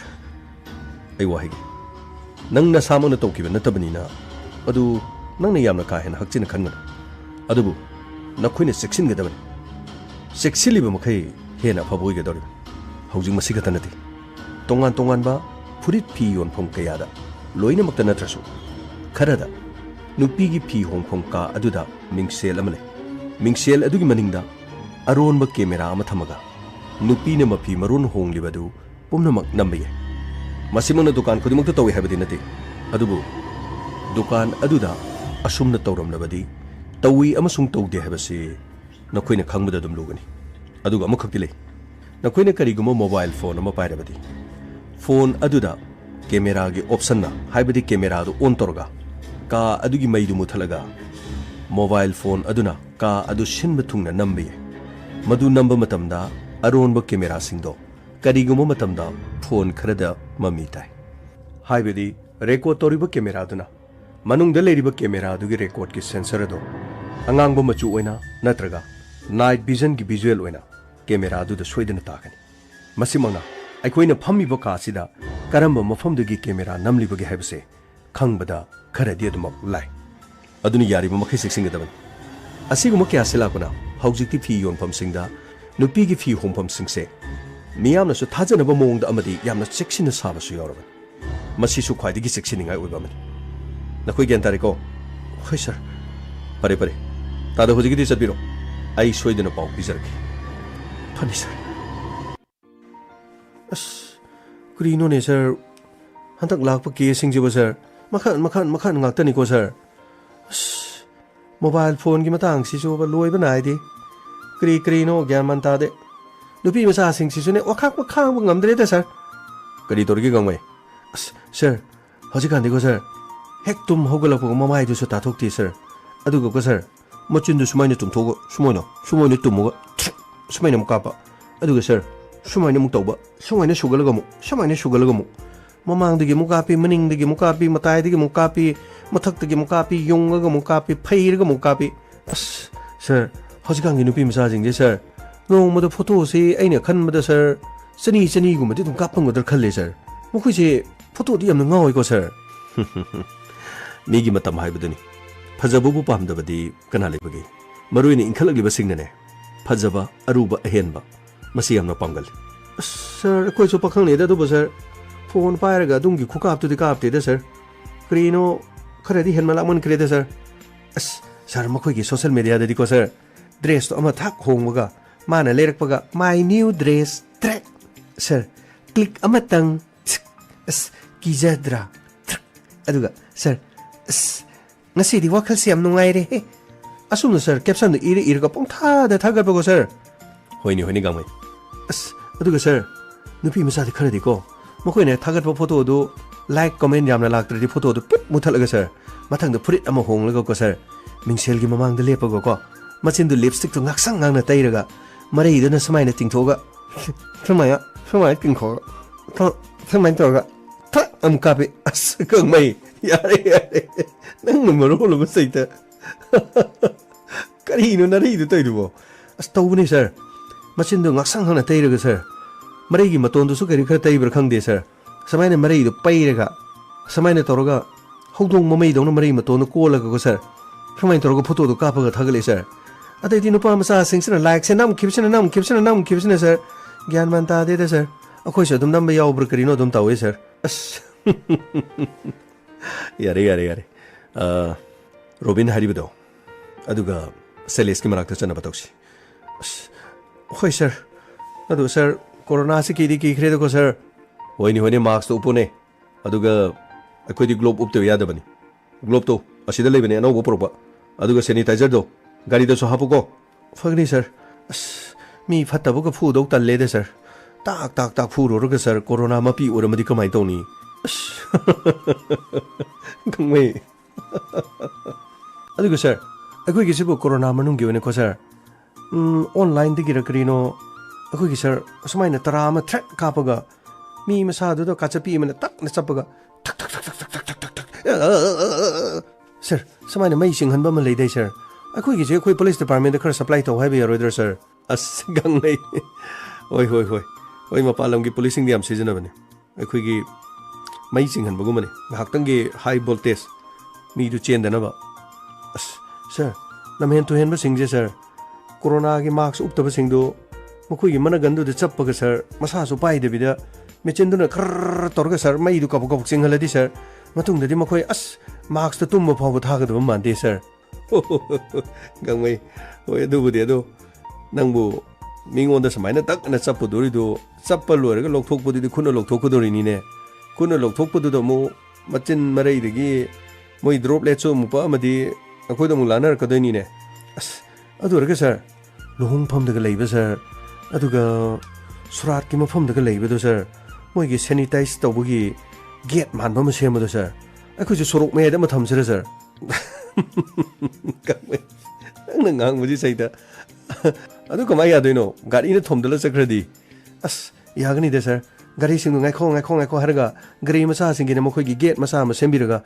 ai wahigi nang na samona tawkiba natabanina adu nang na yamna ka hen hakchina khangana adubu nakhoina section gadabani sexiliba makai hena phaboi gadori housing masiga tanati tongan ba furit phi yon phom kayada loina makta natrasu kharada nupi gi phi hong phom ka aduda mingsel amale mingsel adugi maningda aron ba camera ama thamaga nupi ne mapi marun hong libadu pumna mak nambe masimana dukan khudimuk tawi habadi nati adubu dukan aduda asumna tawram labadi tawi amasung tawde habasi nakhoina khangbada dum lugani aduga amukhakti le nakhoina kariguma mobile phone ama pairabadi phone aduda camera gi option na habadi camera du on torga ka adugi maidu muthalaga mobile phone aduna ka adu shinba thungna nambe madu namba matamda aronba camera singdo kariguma matamda phone kharada mami tai haibedi record toriba camera duna manungda leiriba camera dugi record ki sensor do angangba machu oina natraga night vision gi visual oina camera du da soidana takani masimangna aikoina phammiba ka sida karamba mafam dugi camera namliba gi haibse khangbada kharadi aduma lai aduni yariba makhai seksing daban asiguma kya sela kuna haujikti phi yon pham singda nupi gi phi hom pham singse miyamna su thajanaba mongda amadi yamna section saba su yoraba masi su khwaidigi section ngai oiba man nakoi gyan tare ko hoi sir pare tada hojigi di sabiro ai soidana pau bizarki pani sir as krino ne sir hantak lakpa ke singjiba sir makhan ngakta ni ko sir mobile phone gi matang si su ba loiba naidi krino gyan man tade nupi masa sing si sune wakhak ngamdre da sir kari torgi gangwai sir hojikan diko sir hek tum hogalakpa mamai du su tathokti sir aduga ko sir machin du sumaina tum thogo sumaina tumuga sumaina mukapa aduga sir sumaina muk tawba sumaina sugalaga mu mamang digi mukapi maning digi mukapi matai digi mukapi mathak digi mukapi yongaga mukapi phairaga mukapi sir hojikan gi nupi masa jing je sir nong mada photo se aina khan mada sir chani gumadi dum kapang gadar khalle sir mukhui se ꯐꯣꯇꯣꯗꯤ ꯌꯥꯝꯅ ꯉꯥꯎꯏꯀꯣ sir ꯃꯤꯒꯤ ꯃꯇꯝ ꯍꯥꯏꯕꯗꯨꯅꯤ ꯐꯖꯕꯕꯨ ꯄꯥꯝꯗꯕꯗꯤ ꯀꯅꯥ ꯂꯩꯕꯒꯦ ꯃꯔꯨꯑꯣꯏꯅ ꯏꯟꯈꯠꯂꯛꯂꯤꯕꯁꯤꯡꯅꯅꯦ ꯐꯖꯕ ꯑꯔꯨꯕ ꯑꯍꯦꯟꯕ ꯃꯁꯤ ꯌꯥꯝꯅ ꯄꯥꯝꯒꯜꯂꯤ ꯁꯔ ꯑꯩꯈꯣꯏꯁꯨ ꯄꯥꯈꯪꯅꯦꯗ ꯑꯗꯨꯕꯨ ꯁꯔ ꯐꯣꯟ ꯄꯥꯏꯔꯒ ꯑꯗꯨꯝꯒꯤ ꯈꯨꯀꯥꯞꯇꯨꯗꯤ ꯀꯥꯞꯇꯦꯗ ꯁꯔ ꯀꯔꯤꯅꯣ ꯈꯔꯗꯤ ꯍꯦꯟꯃꯟ ꯂꯥꯛꯃꯟꯈ꯭ꯔꯦꯗ ꯁꯔ ꯁꯔ ꯃꯈꯣꯏꯒꯤ ꯁꯣꯁꯤꯌꯦꯜ ꯃꯦꯗꯤꯌꯥꯗꯗꯤꯀꯣ ꯁꯔ ꯗ꯭ꯔꯦꯁꯇꯣ ꯑꯃ ꯊꯥꯛ ꯍꯣꯡꯕꯒ ꯃꯥꯅ ꯂꯩꯔꯛꯄꯒ my new dress trek sir click ꯑꯃꯇꯪ ꯀꯤꯖꯗ꯭ꯔꯥ ꯑꯗꯨꯒ ꯁꯔ ꯉꯁꯤꯗꯤ ꯋꯥꯈꯜꯁꯤ ꯌꯥꯝ ꯅꯨꯡꯉꯥꯏꯔꯦ ꯑꯁꯨꯝꯅ ꯁꯔ ꯀꯦꯞꯁꯟꯗꯣ ꯏꯔꯒ ꯄꯪꯊꯥꯗ ꯊꯥꯒꯠꯄꯀꯣ ꯁꯔ ꯍꯣꯏꯅꯦ ꯍꯣꯏꯅꯦ ꯒꯥꯡꯃꯩ ꯑꯗꯨꯒ ꯁꯔ ꯅꯨꯄꯤ ꯃꯆꯥꯗꯤ ꯈꯔꯗꯤꯀꯣ ꯃꯈꯣꯏꯅ ꯊꯥꯒꯠꯄ ꯐꯣꯇꯣꯗꯨ ꯂꯥꯏꯛ ꯀꯣꯃꯦꯟ ꯌꯥꯝꯅ ꯂꯥꯛꯇ꯭ꯔꯗꯤ ꯐꯣꯇꯣꯗꯨ ꯄꯨꯠ ꯃꯨꯊꯠꯂꯒ ꯁꯔ ꯃꯊꯪꯗ ꯐꯨꯔꯤꯠ ꯑꯃ ꯍꯣꯡꯂꯒꯀꯣ ꯁꯔ ꯃꯤꯡꯁꯦꯜꯒꯤ ꯃꯃꯥꯡꯗ ꯂꯦꯞꯄꯒꯀꯣ ꯃꯆꯤꯟꯗꯨ ꯂꯤꯞꯁꯇꯤꯛꯇꯨ ꯉꯥꯛꯁꯪ ꯉꯥꯡꯅ ꯇꯩꯔꯒ ꯃꯔꯩꯗꯨꯅ ꯁꯨꯃꯥꯏꯅ ꯇꯤꯡꯊꯣꯛꯑꯒ ꯁꯨꯃꯥꯏꯅ ꯇꯤꯡꯊꯣꯛꯑꯒ ꯁꯨꯃꯥꯏꯅ ꯇꯧꯔꯒ ꯊꯛ ꯑꯃꯨꯛ ꯀꯥꯞꯄꯤ ꯒꯥꯡꯃꯩ ꯌꯥꯔꯦ ꯌꯥꯔꯦ ꯅꯪꯅ ꯃꯔꯣꯜ ꯑꯃ ꯆꯩꯇ ꯀꯔꯤꯅꯣ ꯅꯔꯩꯗꯨ ꯇꯧꯔꯤꯗꯨꯕꯣ ꯇꯧꯕꯅꯤ ꯁꯔ ꯃꯆꯤꯟꯗꯨ ꯉꯥꯛꯁꯪ ꯉꯥꯡꯅ ꯇꯩꯔꯒ ꯁꯔ ꯃꯔꯩꯒꯤ ꯃꯇꯣꯟꯗꯨꯁꯨ ꯀꯔꯤ ꯈꯔ ꯇꯩꯕ꯭ꯔꯥ ꯈꯪꯗꯦ ꯁꯔ ꯁꯨꯃꯥꯏꯅ ꯃꯔꯩꯗꯨ ꯄꯩꯔꯒ ꯁꯨꯃꯥꯏꯅ ꯇꯧꯔꯒ ꯍꯧꯗꯣꯡ ꯃꯃꯩꯗꯧꯅ ꯃꯔꯩ ꯃꯇꯣꯟꯗꯨ ꯀꯣꯜꯂꯒꯀꯣ ꯁꯔ ꯁꯨꯃꯥꯏꯅ ꯇꯧꯔꯒ ꯐꯣꯇꯣꯗꯨ ꯀꯥꯞꯄꯒ ꯊꯥꯒꯠꯂꯦ ꯁꯔ ꯑꯗꯩꯗꯤ ꯅꯨꯄꯥ ꯃꯆꯥꯁꯤꯡꯁꯤꯅ ꯂꯥꯏꯛꯁꯦ ꯅꯝꯈꯤꯕꯁꯤꯅ ꯁꯔ ꯒ꯭ꯌꯥꯟ ꯃꯥꯟ ꯇꯥꯗꯦꯗ ꯁꯔ ꯑꯩꯈꯣꯏꯁꯨ ꯑꯗꯨꯝ ꯅꯝꯕ ꯌꯥꯎꯕ꯭ꯔꯥ ꯀꯔꯤꯅꯣ ꯑꯗꯨꯝ ꯇꯧꯋꯦ ꯁꯔ ꯌꯥꯔꯦ ꯔꯣꯕꯤꯟ ꯍꯥꯏꯔꯤꯕꯗꯣ ꯑꯗꯨꯒ ꯁꯦꯂꯦꯁꯀꯤ ꯃꯅꯥꯛꯇ ꯆꯠꯅꯕ ꯇꯧꯁꯤ ꯍꯣꯏ ꯁꯔ ꯑꯗꯨ ꯁꯔ ꯀꯣꯔꯣꯅꯥꯁꯤ ꯀꯤꯗꯤ ꯀꯤꯈ꯭ꯔꯦꯗꯀꯣ ꯁꯔ ꯍꯣꯏꯅꯦ ꯃꯥꯛꯁꯇꯣ ꯎꯞꯄꯣꯅꯦ ꯑꯗꯨꯒ ꯑꯩꯈꯣꯏꯗꯤ ꯒ꯭ꯂꯣꯞ ꯎꯞꯇꯕ ꯌꯥꯗꯕꯅꯤ ꯒ꯭ꯂꯣꯞꯇꯣ ꯑꯁꯤꯗ ꯂꯩꯕꯅꯦ ꯑꯅꯧꯕ ꯄꯨꯔꯛꯄ ꯑꯗꯨꯒ ꯁꯦꯅꯤꯇꯥꯏꯖꯔꯗꯣ ꯒꯥꯔꯤꯗꯁꯨ ꯍꯥꯞꯄꯨꯀꯣ ꯐꯒꯅꯤ ꯁꯔ ꯃꯤ ꯐꯠꯇꯕꯒ ꯐꯨꯗꯧ ꯇꯜꯂꯦꯗ ꯁꯔ ꯇꯥꯛ ꯐꯨꯔꯨꯔꯒ ꯁꯔ ꯀꯣꯔꯣꯅꯥ ꯃꯄꯤ ꯑꯣꯏꯔꯝꯃꯗꯤ ꯀꯃꯥꯏꯅ ꯇꯧꯅꯤ ꯒꯥꯡꯃꯩ ꯑꯗꯨꯒ ꯁꯔ ꯑꯩꯈꯣꯏꯒꯤꯁꯤꯕꯨ ꯀꯣꯔꯣꯅꯥ ꯃꯅꯨꯡꯒꯤ ꯑꯣꯏꯅꯀꯣ ꯁꯔ ꯑꯣꯟꯂꯥꯏꯟꯗꯒꯤꯔ ꯀꯔꯤꯅೋ ꯑꯩꯈꯣꯏꯒꯤ ꯁꯔ ꯑꯁꯨꯃꯥꯏꯅ ꯇꯔꯥ ꯑꯃ ꯊ꯭ꯔꯦꯠ ꯀꯥꯞꯄꯒ ꯃꯤ ꯃꯁꯥꯗꯨꯗ ꯀꯥꯆꯞꯄꯤ ꯑꯃꯅ ꯇꯛꯅ ꯆꯞꯄꯒ ꯁꯔ ꯁꯨꯃꯥꯏꯅ ꯃꯩ ꯆꯤꯡꯍꯟꯕ ꯑꯃ ꯂꯩꯗꯩ ꯁꯔ ꯑꯩꯈꯣꯏꯒꯤꯁꯦ ꯑꯩꯈꯣꯏ ꯄꯨꯂꯤꯁ ꯗꯤꯄꯥꯔꯠꯃꯦꯟꯗ ꯈꯔ ꯁꯄ꯭ꯂꯥꯏ ꯇꯧ ꯍꯥꯏꯕ ꯌꯥꯔꯣꯏꯗ꯭ꯔꯥ ꯁꯔ ꯒꯥꯡꯃꯩ ꯍꯣꯏ ꯃꯄꯥꯟ ꯂꯝꯒꯤ ꯄꯨꯂꯤꯁꯁꯤꯡꯗꯤ ꯌꯥꯝ ꯁꯤꯖꯤꯟꯅꯕꯅꯤ ꯑꯩꯈꯣꯏꯒꯤ ꯃꯩ ꯆꯤꯡꯍꯟꯕꯒꯨꯝꯕꯅꯤ ꯉꯥꯏꯍꯥꯛꯇꯪꯒꯤ ꯍꯥꯏ ꯚꯣꯜꯇꯦꯖ ꯃꯤꯗꯨ ꯆꯦꯟꯗꯅꯕ ꯁꯔ ꯂꯝꯍꯦꯟ ꯇꯨꯍꯦꯟꯕꯁꯤꯡꯁꯦ ꯁꯔ ꯀꯣꯔꯣꯅꯥꯒꯤ ꯃꯥꯛꯁ ꯎꯞꯇꯕꯁꯤꯡꯗꯨ ꯃꯈꯣꯏꯒꯤ ꯃꯅꯒꯟꯗꯨꯗ ꯆꯞꯄꯒ ꯁꯔ ꯃꯁꯥꯁꯨ ꯄꯥꯏꯗꯕꯤꯗ ꯃꯦꯆꯤꯟꯗꯨꯅ ꯈꯔ ꯇꯧꯔꯒ ꯁꯔ ꯃꯩꯗꯨ ꯀꯕꯛ ꯆꯤꯡꯍꯜꯂꯗꯤ ꯁꯔ ꯃꯇꯨꯡꯗꯗꯤ ꯃꯈꯣꯏ ꯃꯥꯛꯁꯇ ꯇꯨꯝꯕ ꯐꯥꯎꯕ ꯊꯥꯒꯗꯕ ꯃꯥꯟꯗꯦ ꯁꯔ ꯒꯥꯡꯃꯩ ꯍꯣꯏ ꯑꯗꯨꯕꯨꯗꯤ ꯑꯗꯣ ꯅꯪꯕꯨ ꯃꯤꯉꯣꯟꯗ ꯁꯨꯃꯥꯏꯅ ꯇꯛꯅ ꯆꯞꯄꯗꯣꯔꯤꯗꯨ ꯆꯞꯄ ꯂꯣꯏꯔꯒ ꯂꯧꯊꯣꯛꯄꯗꯨꯗꯤ ꯈꯨꯠꯅ ꯂꯧꯊꯣꯛꯀꯗꯣꯔꯤꯅꯤꯅꯦ ꯈꯨꯠꯅ ꯂꯧꯊꯣꯛꯄꯗꯨꯗ ꯑꯃꯨꯛ ꯃꯆꯤꯟ ꯃꯔꯩꯗꯒꯤ ꯃꯣꯏ ꯗ꯭ꯔꯣꯞꯂꯦꯠꯁꯨ ꯑꯃꯨꯛ ꯄꯛꯑꯃꯗꯤ ꯑꯩꯈꯣꯏꯗ ꯑꯃꯨꯛ ꯂꯥꯟꯅꯔꯛꯀꯗꯣꯏꯅꯤꯅꯦ ꯑꯗꯨ ꯑꯣꯏꯔꯒ ꯁꯔ ꯂꯨꯍꯣꯡꯐꯝꯗꯒ ꯂꯩꯕ ꯁꯔ ꯑꯗꯨꯒ ꯁꯨꯔꯥꯠꯀꯤ ꯃꯐꯝꯗꯒ ꯂꯩꯕꯗꯣ ꯁꯔ ꯃꯣꯏꯒꯤ ꯁꯦꯅꯤꯇꯥꯏꯖ ꯇꯧꯕꯒꯤ ꯒꯦꯠ ꯃꯥꯟꯕ ꯑꯃ ꯁꯦꯝꯕꯗꯣ ꯁꯔ ꯑꯩꯈꯣꯏꯁꯨ ꯁꯣꯔꯣꯛ ꯃꯌꯥꯏꯗ ꯑꯃ ꯊꯝꯁꯤꯔ ꯁꯔ ꯅꯪꯅ ꯉꯥꯡꯕꯁꯤ ꯆꯩꯇ ꯑꯗꯨ ꯀꯃꯥꯏꯅ ꯌꯥꯗꯣꯏꯅꯣ ꯒꯥꯔꯤꯅ ꯊꯣꯝꯗꯠꯂ ꯆꯠꯈ꯭ꯔꯗꯤ ꯌꯥꯒꯅꯤꯗ ꯁꯔ ꯒꯥꯔꯤꯁꯤꯡꯗꯨ ꯉꯥꯏꯈꯣ ꯍꯥꯏꯔꯒ ꯒꯥꯔꯤ ꯃꯆꯥꯁꯤꯡꯒꯤꯅ ꯃꯈꯣꯏꯒꯤ ꯒꯦꯠ ꯃꯆꯥ ꯑꯃ ꯁꯦꯝꯕꯤꯔꯒ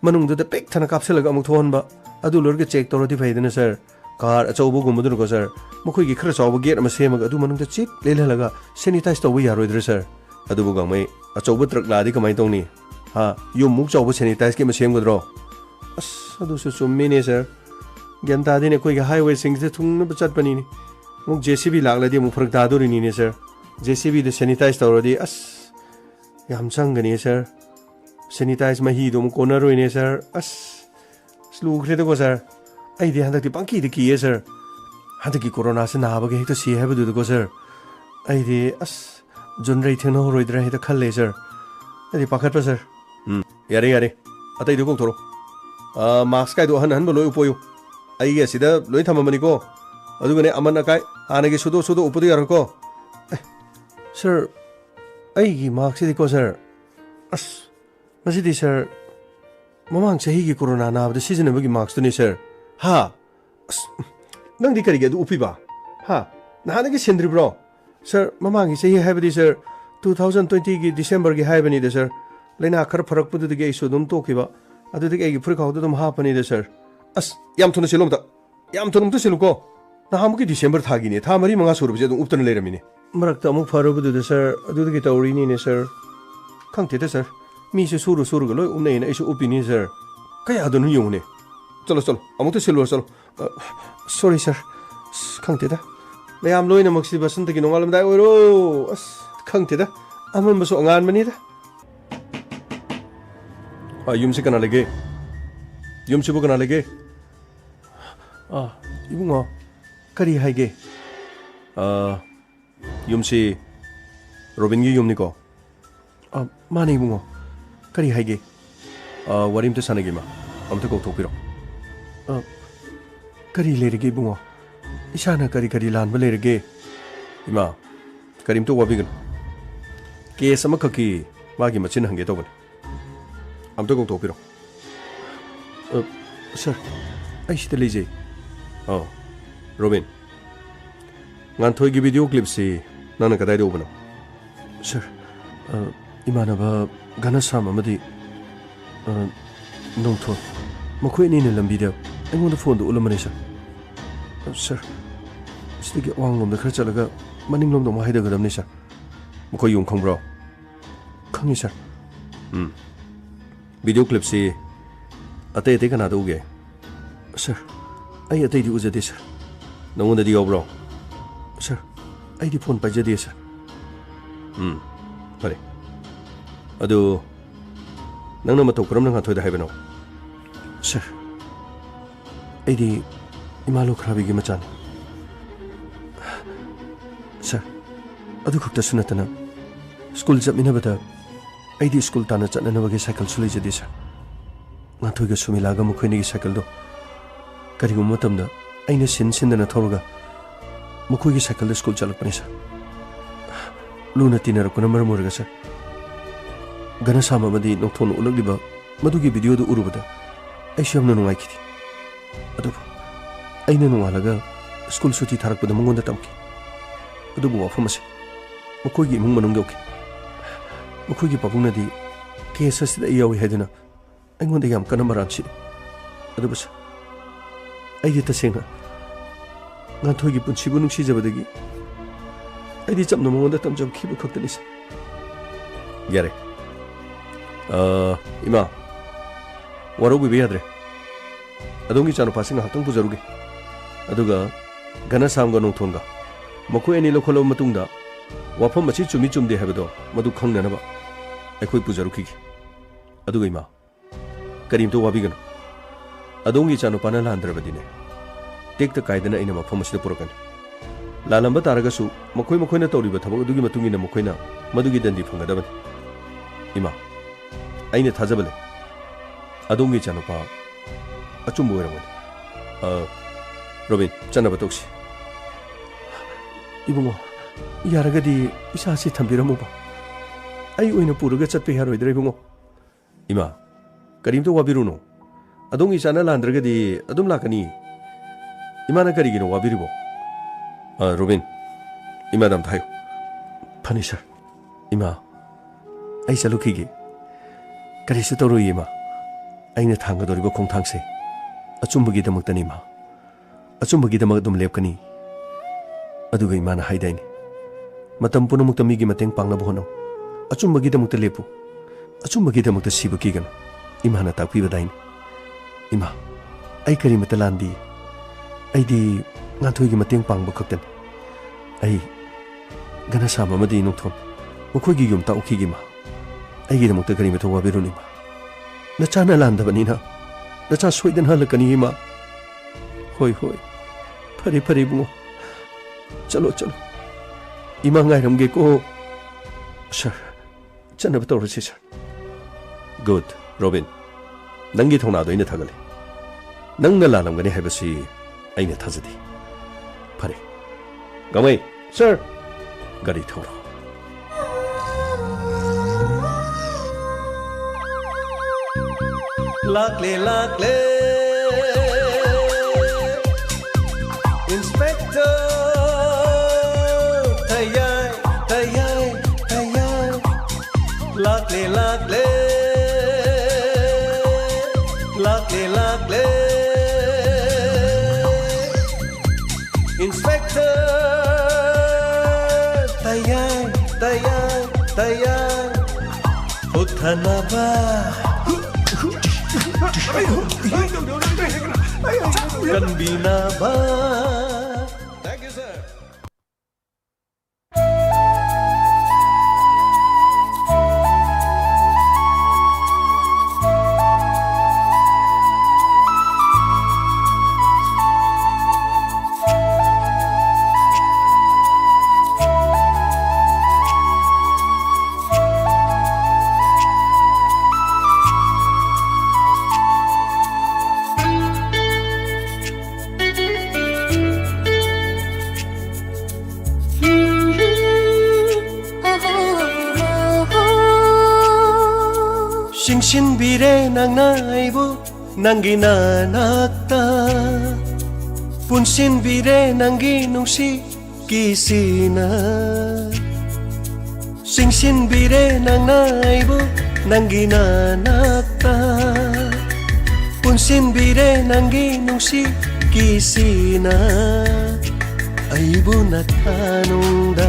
ꯃꯅꯨꯡꯗꯨꯗ ꯄꯤꯛ ꯊꯟꯅ ꯀꯥꯞꯁꯤꯜꯂꯒ ꯑꯃꯨꯛ ꯊꯣꯛꯍꯟꯕ ꯑꯗꯨ ꯂꯣꯏꯔꯒ ꯆꯦꯛ ꯇꯧꯔꯗꯤ ꯐꯩꯗꯅ ꯁꯔ ꯀꯥꯔ ꯑꯆꯧꯕꯒꯨꯝꯕꯗꯨꯅꯀꯣ ꯁꯔ ꯃꯈꯣꯏꯒꯤ ꯈꯔ ꯆꯥꯎꯕ ꯒꯦꯠ ꯑꯃ ꯁꯦꯝꯃꯒ ꯑꯗꯨ ꯃꯅꯨꯡꯗ ꯆꯤꯛ ꯂꯦꯜꯍꯜꯂꯒ ꯁꯦꯅꯤꯇꯥꯏꯖ ꯇꯧꯕ ꯌꯥꯔꯣꯏꯗ꯭ꯔꯥ ꯁꯔ ꯑꯗꯨꯕꯨ ꯒꯥꯡꯃꯩ ꯑꯆꯧꯕ ꯇ꯭ꯔꯛ ꯂꯥꯛꯑꯗꯤ ꯀꯃꯥꯏꯅ ꯇꯧꯅꯤ ꯌꯨꯝꯃꯨꯛ ꯆꯥꯎꯕ ꯁꯦꯅꯤꯇꯥꯏꯖꯀꯤ ꯑꯃ ꯁꯦꯝꯒꯗ꯭ꯔꯣ ꯑꯗꯨꯁꯨ ꯆꯨꯝꯃꯤꯅꯦ ꯁꯔ ꯒ꯭ꯌꯥꯟ ꯇꯥꯗꯦꯅꯦ ꯑꯩꯈꯣꯏꯒꯤ ꯍꯥꯏꯋꯦꯁꯤꯡꯁꯤꯗ ꯊꯨꯡꯅꯕ ꯆꯠꯄꯅꯤꯅꯦ ꯑꯃꯨꯛ JCB ꯂꯥꯛꯂꯗꯤ ꯑꯃꯨꯛ ꯐꯔꯛ ꯇꯥꯗꯣꯔꯤꯅꯤꯅꯦ ꯁꯔ JCBꯗ ꯁꯦꯅꯤꯇꯥꯏꯖ ꯇꯧꯔꯗꯤ ꯌꯥꯝ ꯆꯪꯒꯅꯤ ꯁꯔ ꯁꯦꯅꯤꯇꯥꯏꯖ ꯃꯍꯤꯗꯣ ꯑꯃꯨꯛ ꯀꯣꯟꯅꯔꯣꯏꯅꯦ ꯁꯔ ꯂꯨꯈ꯭ꯔꯦꯗꯀꯣ ꯁꯔ ꯑꯩꯗꯤ ꯍꯟꯗꯛꯇꯤ ꯄꯪꯀꯤꯗ ꯀꯤꯌꯦ ꯁꯔ ꯍꯟꯗꯛꯀꯤ ꯀꯣꯔꯣꯅꯥꯁꯤ ꯅꯥꯕꯒ ꯍꯦꯛꯇ ꯁꯤ ꯍꯥꯏꯕꯗꯨꯗꯀꯣ ꯁꯔ ꯑꯩꯗꯤ ꯖꯨꯟꯔꯩ ꯊꯦꯡꯅꯍꯧꯔꯣꯏꯗ꯭ꯔꯥ ꯍꯦꯛꯇ ꯈꯜꯂꯦ ꯁꯔ ꯑꯩꯗꯤ ꯄꯥꯈꯠꯄ ꯁꯔ ꯌꯥꯔꯦ ꯑꯇꯩꯗꯨ ꯀꯧꯊꯣꯔꯛꯑꯣ ꯃꯥꯛꯁ ꯀꯥꯏꯗꯣ ꯑꯍꯟꯕ ꯂꯣꯏ ꯎꯞꯄꯣꯌꯨ ꯑꯩꯒꯤ ꯑꯁꯤꯗ ꯂꯣꯏ ꯊꯝꯃꯝꯕꯅꯤꯀꯣ ꯑꯗꯨꯒꯅꯦ ꯑꯃꯟ ꯑꯀꯥꯏ ꯍꯥꯟꯅꯒꯤ ꯁꯨꯗꯣ ꯎꯞꯄꯗꯣ ꯌꯥꯔꯣꯏꯀꯣ ꯁꯔ ꯑꯩꯒꯤ ꯃꯥꯛꯁꯤꯗꯤꯀꯣ ꯁꯔ ꯃꯁꯤꯗꯤ ꯁꯔ ꯃꯃꯥꯡ ꯆꯍꯤꯒꯤ ꯀꯣꯔꯣꯅꯥ ꯅꯥꯕꯗ ꯁꯤꯖꯤꯟꯅꯕꯒꯤ ꯃꯥꯛꯁꯇꯨꯅꯤ ꯁꯔ ꯅꯪꯗꯤ ꯀꯔꯤꯒꯤ ꯑꯗꯨ ꯎꯞꯄꯤꯕ ꯅꯍꯥꯟꯗꯒꯤ ꯁꯤꯟꯗ꯭ꯔꯤꯕ꯭ꯔꯣ ꯁꯔ ꯃꯃꯥꯡꯒꯤ ꯆꯍꯤ ꯍꯥꯏꯕꯗꯤ ꯁꯔ 2020ꯒꯤ ꯗꯤꯁꯦꯝꯕꯔꯒꯤ ꯍꯥꯏꯕꯅꯤꯗ ꯁꯔ ꯂꯩꯅꯥ ꯈꯔ ꯐꯔꯛꯄꯗꯨꯗꯒꯤ ꯑꯩꯁꯨ ꯑꯗꯨꯝ ꯇꯣꯛꯈꯤꯕ ꯑꯗꯨꯗꯒꯤ ꯑꯩꯒꯤ ꯐꯨꯔꯤꯠꯈꯥꯎꯗ ꯑꯗꯨꯝ ꯍꯥꯞꯄꯅꯤꯗ ꯁꯔ ꯌꯥꯝ ꯊꯨꯅ ꯁꯤꯜꯂꯨ ꯌꯥꯝ ꯊꯨꯅ ꯑꯝꯇ ꯁꯤꯜꯂꯨꯀꯣ ꯅꯍꯥꯟꯃꯨꯛꯀꯤ ꯗꯤꯁꯦꯝꯕꯔ ꯊꯥꯒꯤꯅꯦ ꯊꯥ 4-5 ꯁꯨꯔꯕꯁꯦ ꯑꯗꯨꯝ ꯎꯞꯇꯅ ꯂꯩꯔꯝꯃꯤꯅꯦ ꯃꯔꯛꯇ ꯑꯃꯨꯛ ꯐꯔꯨꯕꯗꯨꯗ ꯁꯔ ꯑꯗꯨꯗꯒꯤ ꯇꯧꯔꯤꯅꯤꯅꯦ ꯁꯔ ꯈꯪꯗꯦꯗ ꯁꯔ ꯃꯤꯁꯦ ꯁꯨꯔꯒ ꯂꯣꯏ ꯎꯞꯅꯩꯅ ꯑꯩꯁꯨ ꯎꯞꯄꯤꯅꯤ ꯁꯥꯔ ꯀꯌꯥꯗꯅꯣ ꯌꯦꯡꯉꯨꯅꯦ ꯆꯠꯂꯣ ꯑꯃꯨꯛꯇ ꯁꯤꯜꯂꯨꯔ ꯆꯠꯂꯣ ꯁꯣꯔꯤ ꯁꯥꯔ ꯈꯪꯗꯦꯗ ꯃꯌꯥꯝ ꯂꯣꯏꯅꯃꯛꯁꯤ ꯕꯁꯟꯇꯒꯤ ꯅꯣꯡꯉꯥꯜꯂꯝꯗꯥꯏ ꯑꯣꯏꯔꯣ ꯑꯁ ꯈꯪꯗꯦꯗ ꯑꯃꯟꯕꯁꯨ ꯑꯉꯥꯟꯕꯅꯤꯗ ꯌꯨꯝꯁꯤ ꯀꯅꯥ ꯂꯩꯒꯦ ꯌꯨꯝꯁꯤꯕꯨ ꯀꯅꯥ ꯂꯩꯒꯦ 이붕어 그리 하게 윰씨 로빈기 윰니고 마네 이붕어 그리 하게 와림도 사내기마 아무튼 꼭 독비로 그리 레르게 이붕어 이샤나 그리 란바 레르게 이마 그림 또 와비근 케이스 아마 거기 마기 마친 한게 더군 아무튼 꼭 독비로 sir 아이시 들리지 로빈 nganthoi video clip si nana kadai do bano sir imanaba gana sam amadi nongtho makhoi ni ne lambi de aingon da phone do ulamani sir stigi wangom da khara chalaga maning lom do ma haida gadam ni sir makhoi yung khongbro khangi sir video clip si ate kana do ge sir ai ate di uzade sir nongonda di obro sir ai di phone pajade sir pare adu nangna mato karam nang thoi da haibano sir ai di imalo khrabi gi machan sir adu khakta sunatana school jamina bata ai di school tana chatna bagi cycle suli jadi sir nga thoi ga sumila ga mukhoi ni cycle do kari gum matam da aina sin dana thorga मुखोई की cycle school चलकपने sir Luna तीनर को number मोरगा sir गना साममदी नोथोन उलगलिबा मदुगी video दो उरुबदा ऐशमना नुंगाइखिति अदु आइना नुंगालगा school सुटी थारकपदा मंगोंदा तमकी अदुबु वाफमसे मुखोई की मुंग मनुंग दोके मुखोई की पबुंगनादी केस असिदा याwi हाइदना आइंगोंदा याम कना मरानसि अदुबस आइदि तसेंगा nganthoi punchibu nungsi jabadagi aidi chamna mongoda tamjam khibu khaktanis yare ima waro bi yadre adongi chano passing hatong pujaruge aduga gana samga nongthonga makoi ani lokholo matungda wafam machi chumi chumde habado madu khangna ba akhoi pujaruki aduga ima karim to wabigan adongi chano pana landrabadine टेक त कायदना इन मफम असिदा पुरकन लालंबा तारगसु मखोय मखोयना तौरिबा थबक दुगी मतुंगिना मखोयना मदुगी दंदी फंगदबन इमा आइने थाजबले अदोंगी चानुपा अचुंबो ओरमन robin चनबा तोक्सी Ibungo यारगदी इसासी थंबिरमुबा आई ओइना पुरगा चतपे हारोइद्रे इबुंगो इमा करीमतो वाबिरुनो अदोंगी चाना लांद्रगदी अदुम लाकनी इमाना करिगिनो वाबिरिबो robin इमा दम थायो फनी सर इमा आई चलुखिगे करिसु तौरु इमा आइना थांगदोरिबो खोंथांसे अचुंबगी दमक्तनी इमा अचुंबगी दमक दुम लेपकनी अदुगा इमाना हाइदाइनी मतम पुनमुक्ता मिगी मतेंग पांगना बोनो अचुंबगी दमक्ता लेपु अचुंबगी दमक्ता सिबकीगन इमाना ताकपिबदाइनी इमा आई करी मत लांदी आइदी nganthoi gi mateng pangba khaktan ai gana sama madi nongthon mukhoi gi yum ta ukhi gi ma ai gi damukta kari metho wabiruni ma na chana landa bani na cha soidan halakani ma hoi phari bungo chalo ima ngai ram ge ko sir chana bator si sir good robin nangi thona do ina thagale nangna lalam gani haibasi aina thajadi phare gamai sir gari thoro lakle inspector tayai lakle Inspector tayang Tanaba Kanbinaba. Thank you, sir. Shinbire ng naibo ng ginanakta Punsinbire ng ginungsi kisina Singsinbire ng naibo ng ginanakta Punsinbire ng ginungsi kisina Aibo natanongda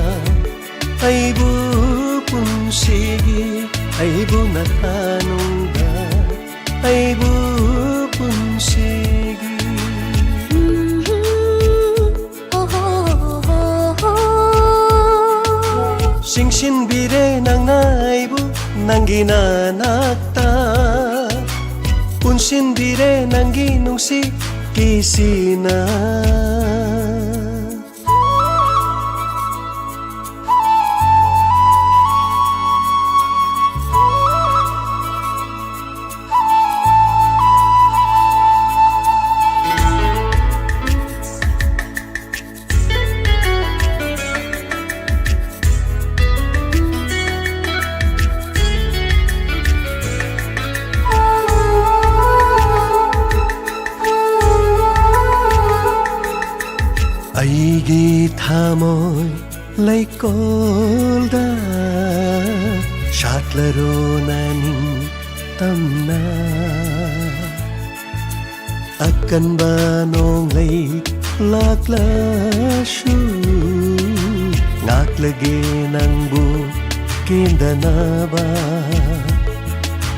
Aibo punsigi Aibo natanongda Aibo punsigi Singsinbire ng naibo ng ginanakta Punsinbire ng ginungsi kisina Aigi thamoy laikolda Shatlaro naning tamna Akan ba nong lay laklasyo Ngaklagi ng bukinda na ba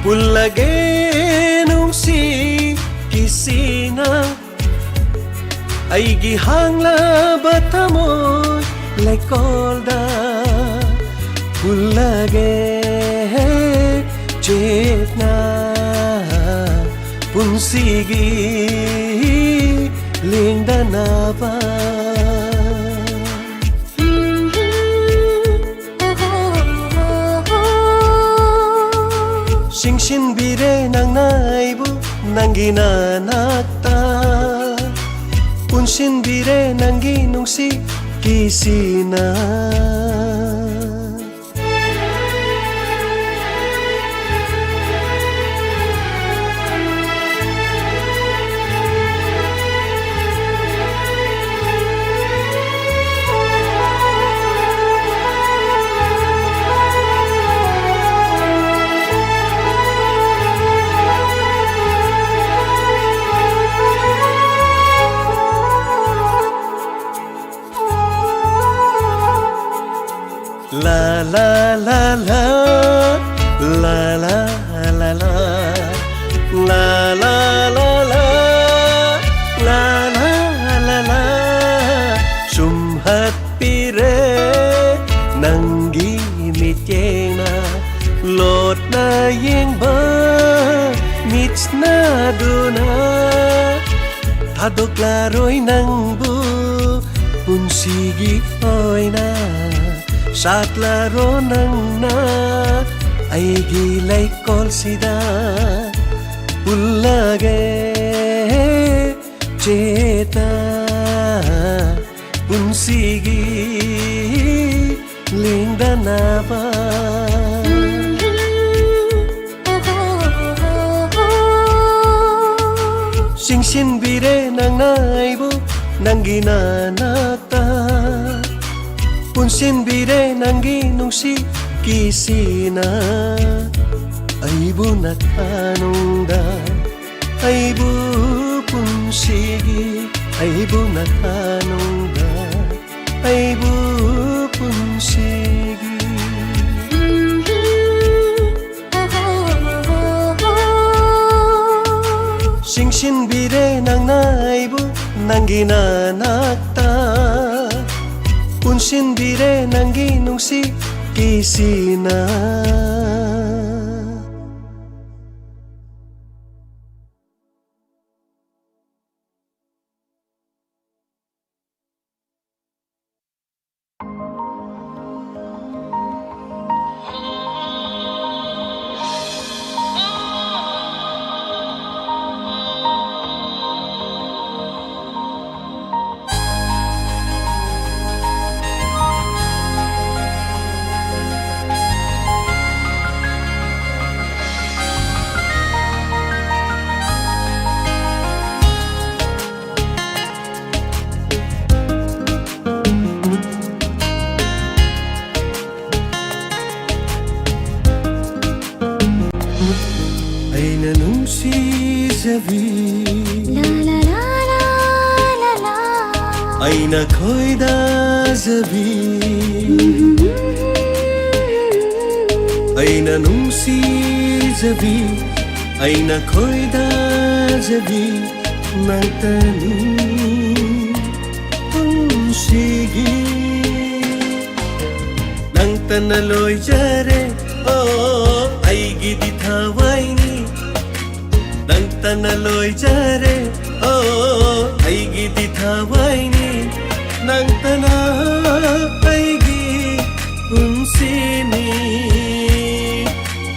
Pulage nung si kisina Ay gihangla batamoy laikolda Pulage chetna punsigi lingda na ba Singsinbire ng naibo ng ginanakta Punsinbire ng ginungsi kisina La la la la La la la la La la la la La la la la Sumhat pire Nang gimit yang na Lot na yang ba Mits na duna Tadok laroy nang bu Punsigi oy na Satlaro nang na ay gilay kolsida Pulage ceta punsigi linda na ba Singsinbire ng naibo ng ginanakta Punsinbire ng ginungsi kisina Aibo natanongda Aibo punsigi Aibo natanongda Aibo punsigi ꯄꯨꯟꯁꯤꯟꯕꯤꯔꯦ ꯅꯪꯅ ꯑꯩꯕꯨ ꯅꯪꯒꯤ ꯅꯥꯅꯥꯛꯇ ꯄꯨꯟꯁꯤꯟꯕꯤꯔꯦ ꯅꯪꯒꯤ ꯅꯨꯡꯁꯤ ꯀꯤꯁꯤꯅ ꯑꯩꯅ ꯅꯨꯡꯁꯤꯖꯕꯤ ꯑꯩꯅ ꯈꯣꯏꯗꯥꯖꯕꯤ ꯑꯩꯅ ꯅꯨꯡꯁꯤꯖꯕꯤ ꯑꯩꯅ ꯈꯣꯏꯗꯥꯖꯕꯤ ꯅꯪꯇꯅꯤ ꯄꯨꯟꯁꯤꯒꯤ ꯅꯪꯇꯅ ꯂꯣꯏꯖꯔꯦ ꯑꯩꯒꯤꯗꯤ ꯊꯋꯥꯏꯅꯤ ꯅꯪꯇꯅ ꯂꯣꯏꯖꯔꯦ ꯑꯩꯒꯤꯗꯤ ꯊꯋꯥꯏꯅꯤ ꯅꯪꯇꯅ ꯑꯩꯒꯤ ꯄꯨꯟꯁꯤꯅꯤ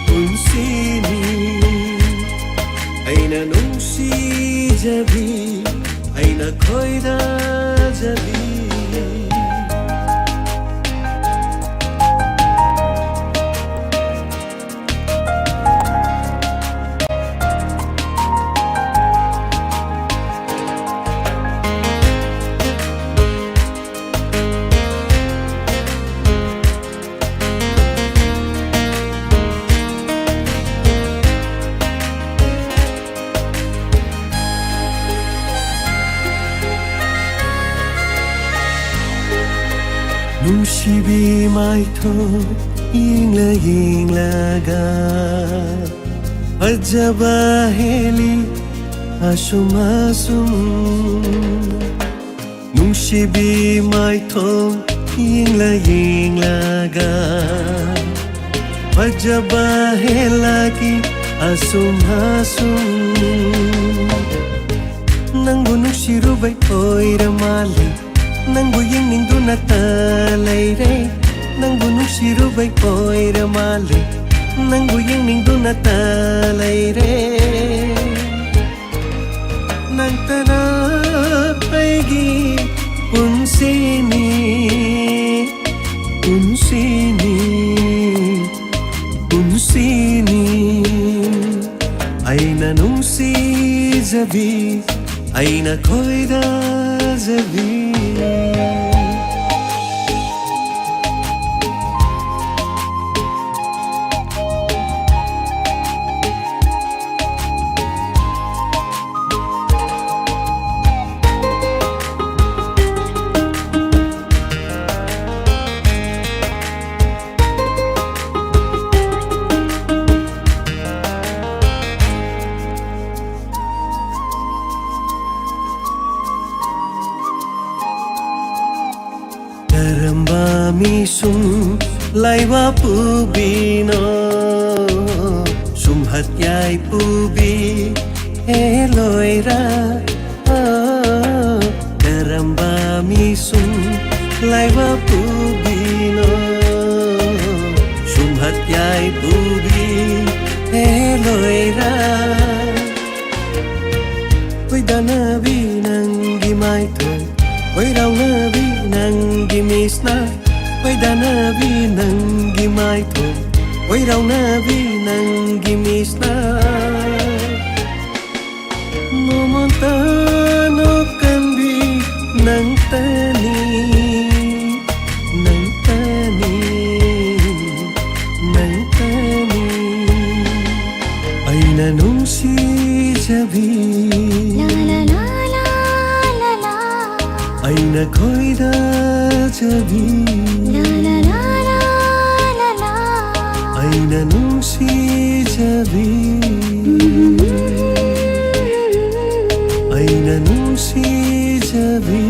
ꯄꯨꯟꯁꯤꯅꯤ ꯑꯩꯅ ꯅꯨꯡꯁꯤꯖꯕꯤ ꯑꯩꯅ ꯈꯣꯏꯗꯥꯖꯕꯤ ꯅꯨꯡꯁꯤꯕꯤ ꯃꯥꯏꯊꯣꯡ ꯌꯦꯡꯂ ꯌꯦꯡꯂꯒ ꯐꯖꯕ ꯍꯦꯜꯂꯤ ꯑꯁꯨꯝ ꯑꯁꯨꯝ ꯅꯨꯡꯁꯤꯕꯤ ꯃꯥꯏꯊꯣꯡ ꯌꯦꯡꯂ ꯌꯦꯡꯂꯒ ꯐꯖꯕ ꯍꯦꯜꯂꯛꯏ ꯑꯁꯨꯝ ꯑꯁꯨꯝ ꯅꯪꯕꯨ ꯅꯨꯡꯁꯤꯔꯨꯕꯩ ꯑꯣꯏꯔ ꯃꯥꯜꯂꯦ ꯅꯪꯕꯨ ꯌꯦꯡꯅꯤꯡꯗꯨꯅꯇ ꯂꯩꯔꯦ ꯅꯪꯕꯨ ꯅꯨꯡꯁꯤꯔꯨꯕꯩ ꯑꯣꯏꯔ ꯃꯥꯜꯂꯦ ꯅꯪꯕꯨ ꯌꯦꯡꯅꯤꯡꯗꯨꯅꯇ ꯂꯩꯔꯦ ꯅꯪꯇꯅ ꯑꯩꯒꯤ ꯄꯨꯟꯁꯤꯅꯤ ꯄꯨꯟꯁꯤꯅꯤ ꯄꯨꯟꯁꯤꯅꯤ ꯑꯩꯅ ꯅꯨꯡꯁꯤꯖꯕꯤ ꯑꯩꯅ ꯈꯣꯏꯗꯥꯖꯕꯤ Karamba misum laiwa pubino sumhat yai pubi eloira Karamba misum laiwa pubino sumhat yai pubi eloira Kuidana binangi maithon Kuidana binangi misna Kuidana binangi maithon Kuidana binangi misna Momontano kambi nangtani Nangtani Nangtani Aina nungsijabi Aina khoidajabi Aina nungsijabi ꯑꯩꯅ ꯅꯨꯡꯁꯤꯖꯕꯤ